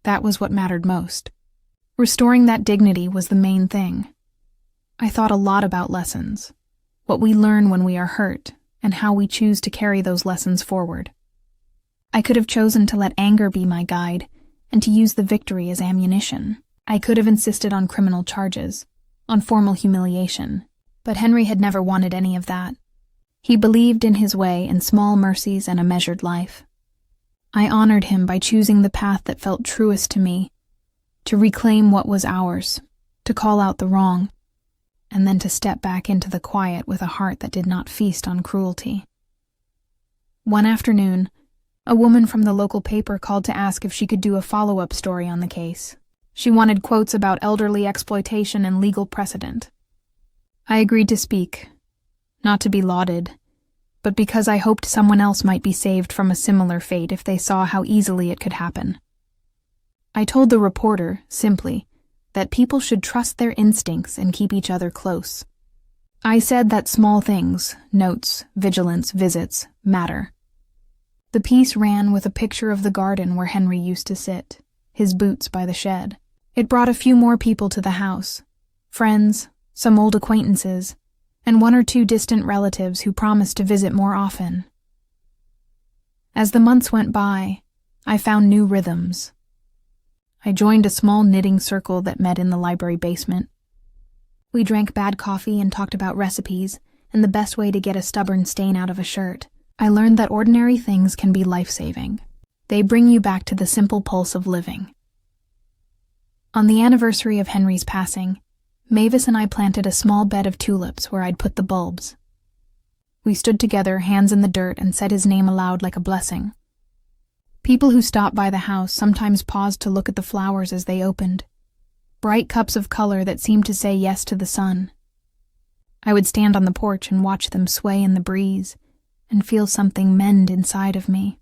That was what mattered most. Restoring that dignity was the main thing. I thought a lot about lessons, what we learn when we are hurt, and how we choose to carry those lessons forward. I could have chosen to let anger be my guide and to use the victory as ammunition. I could have insisted on criminal charges, on formal humiliation, but Henry had never wanted any of that. He believed in his way in small mercies and a measured life. I honored him by choosing the path that felt truest to me, to reclaim what was ours, to call out the wrong, and then to step back into the quiet with a heart that did not feast on cruelty. One afternoon, a woman from the local paper called to ask if she could do a follow-up story on the case. She wanted quotes about elderly exploitation and legal precedent. I agreed to speak, not to be lauded, but because I hoped someone else might be saved from a similar fate if they saw how easily it could happen. I told the reporter, simply, that people should trust their instincts and keep each other close. I said that small things, notes, vigilance, visits, matter. The piece ran with a picture of the garden where Henry used to sit, his boots by the shed. It brought a few more people to the house, friends, some old acquaintances, and one or two distant relatives who promised to visit more often. As the months went by, I found new rhythms. I joined a small knitting circle that met in the library basement. We drank bad coffee and talked about recipes and the best way to get a stubborn stain out of a shirt. I learned that ordinary things can be life-saving. They bring you back to the simple pulse of living. On the anniversary of Henry's passing, Mavis and I planted a small bed of tulips where I'd put the bulbs. We stood together, hands in the dirt, and said his name aloud like a blessing. People who stopped by the house sometimes paused to look at the flowers as they opened, bright cups of color that seemed to say yes to the sun. I would stand on the porch and watch them sway in the breeze and feel something mend inside of me.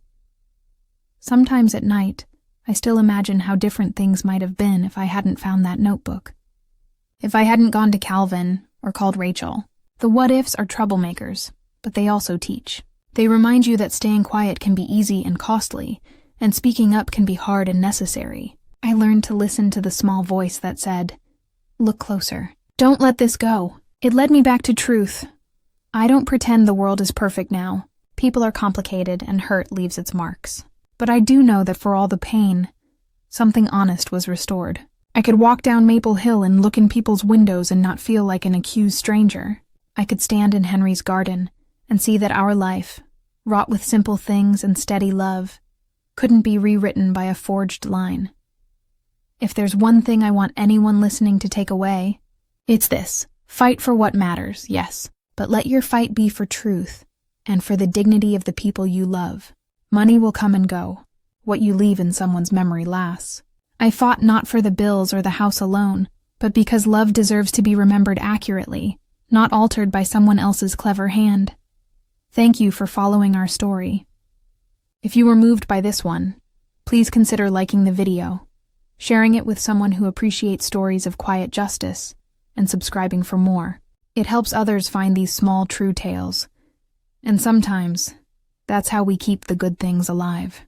Sometimes at night, I still imagine how different things might have been if I hadn't found that notebook. If I hadn't gone to Calvin or called Rachel. The what-ifs are troublemakers, but they also teach. They remind you that staying quiet can be easy and costly, and speaking up can be hard and necessary. I learned to listen to the small voice that said, "Look closer. Don't let this go." It led me back to truth. I don't pretend the world is perfect now. People are complicated and hurt leaves its marks. But I do know that for all the pain, something honest was restored. I could walk down Maple Hill and look in people's windows and not feel like an accused stranger. I could stand in Henry's garden and see that our life, wrought with simple things and steady love, couldn't be rewritten by a forged line. If there's one thing I want anyone listening to take away, it's this. Fight for what matters, yes, but let your fight be for truth and for the dignity of the people you love. Money will come and go. What you leave in someone's memory lasts. I fought not for the bills or the house alone, but because love deserves to be remembered accurately, not altered by someone else's clever hand. Thank you for following our story. If you were moved by this one, please consider liking the video, sharing it with someone who appreciates stories of quiet justice, and subscribing for more. It helps others find these small, true tales. And sometimes, that's how we keep the good things alive.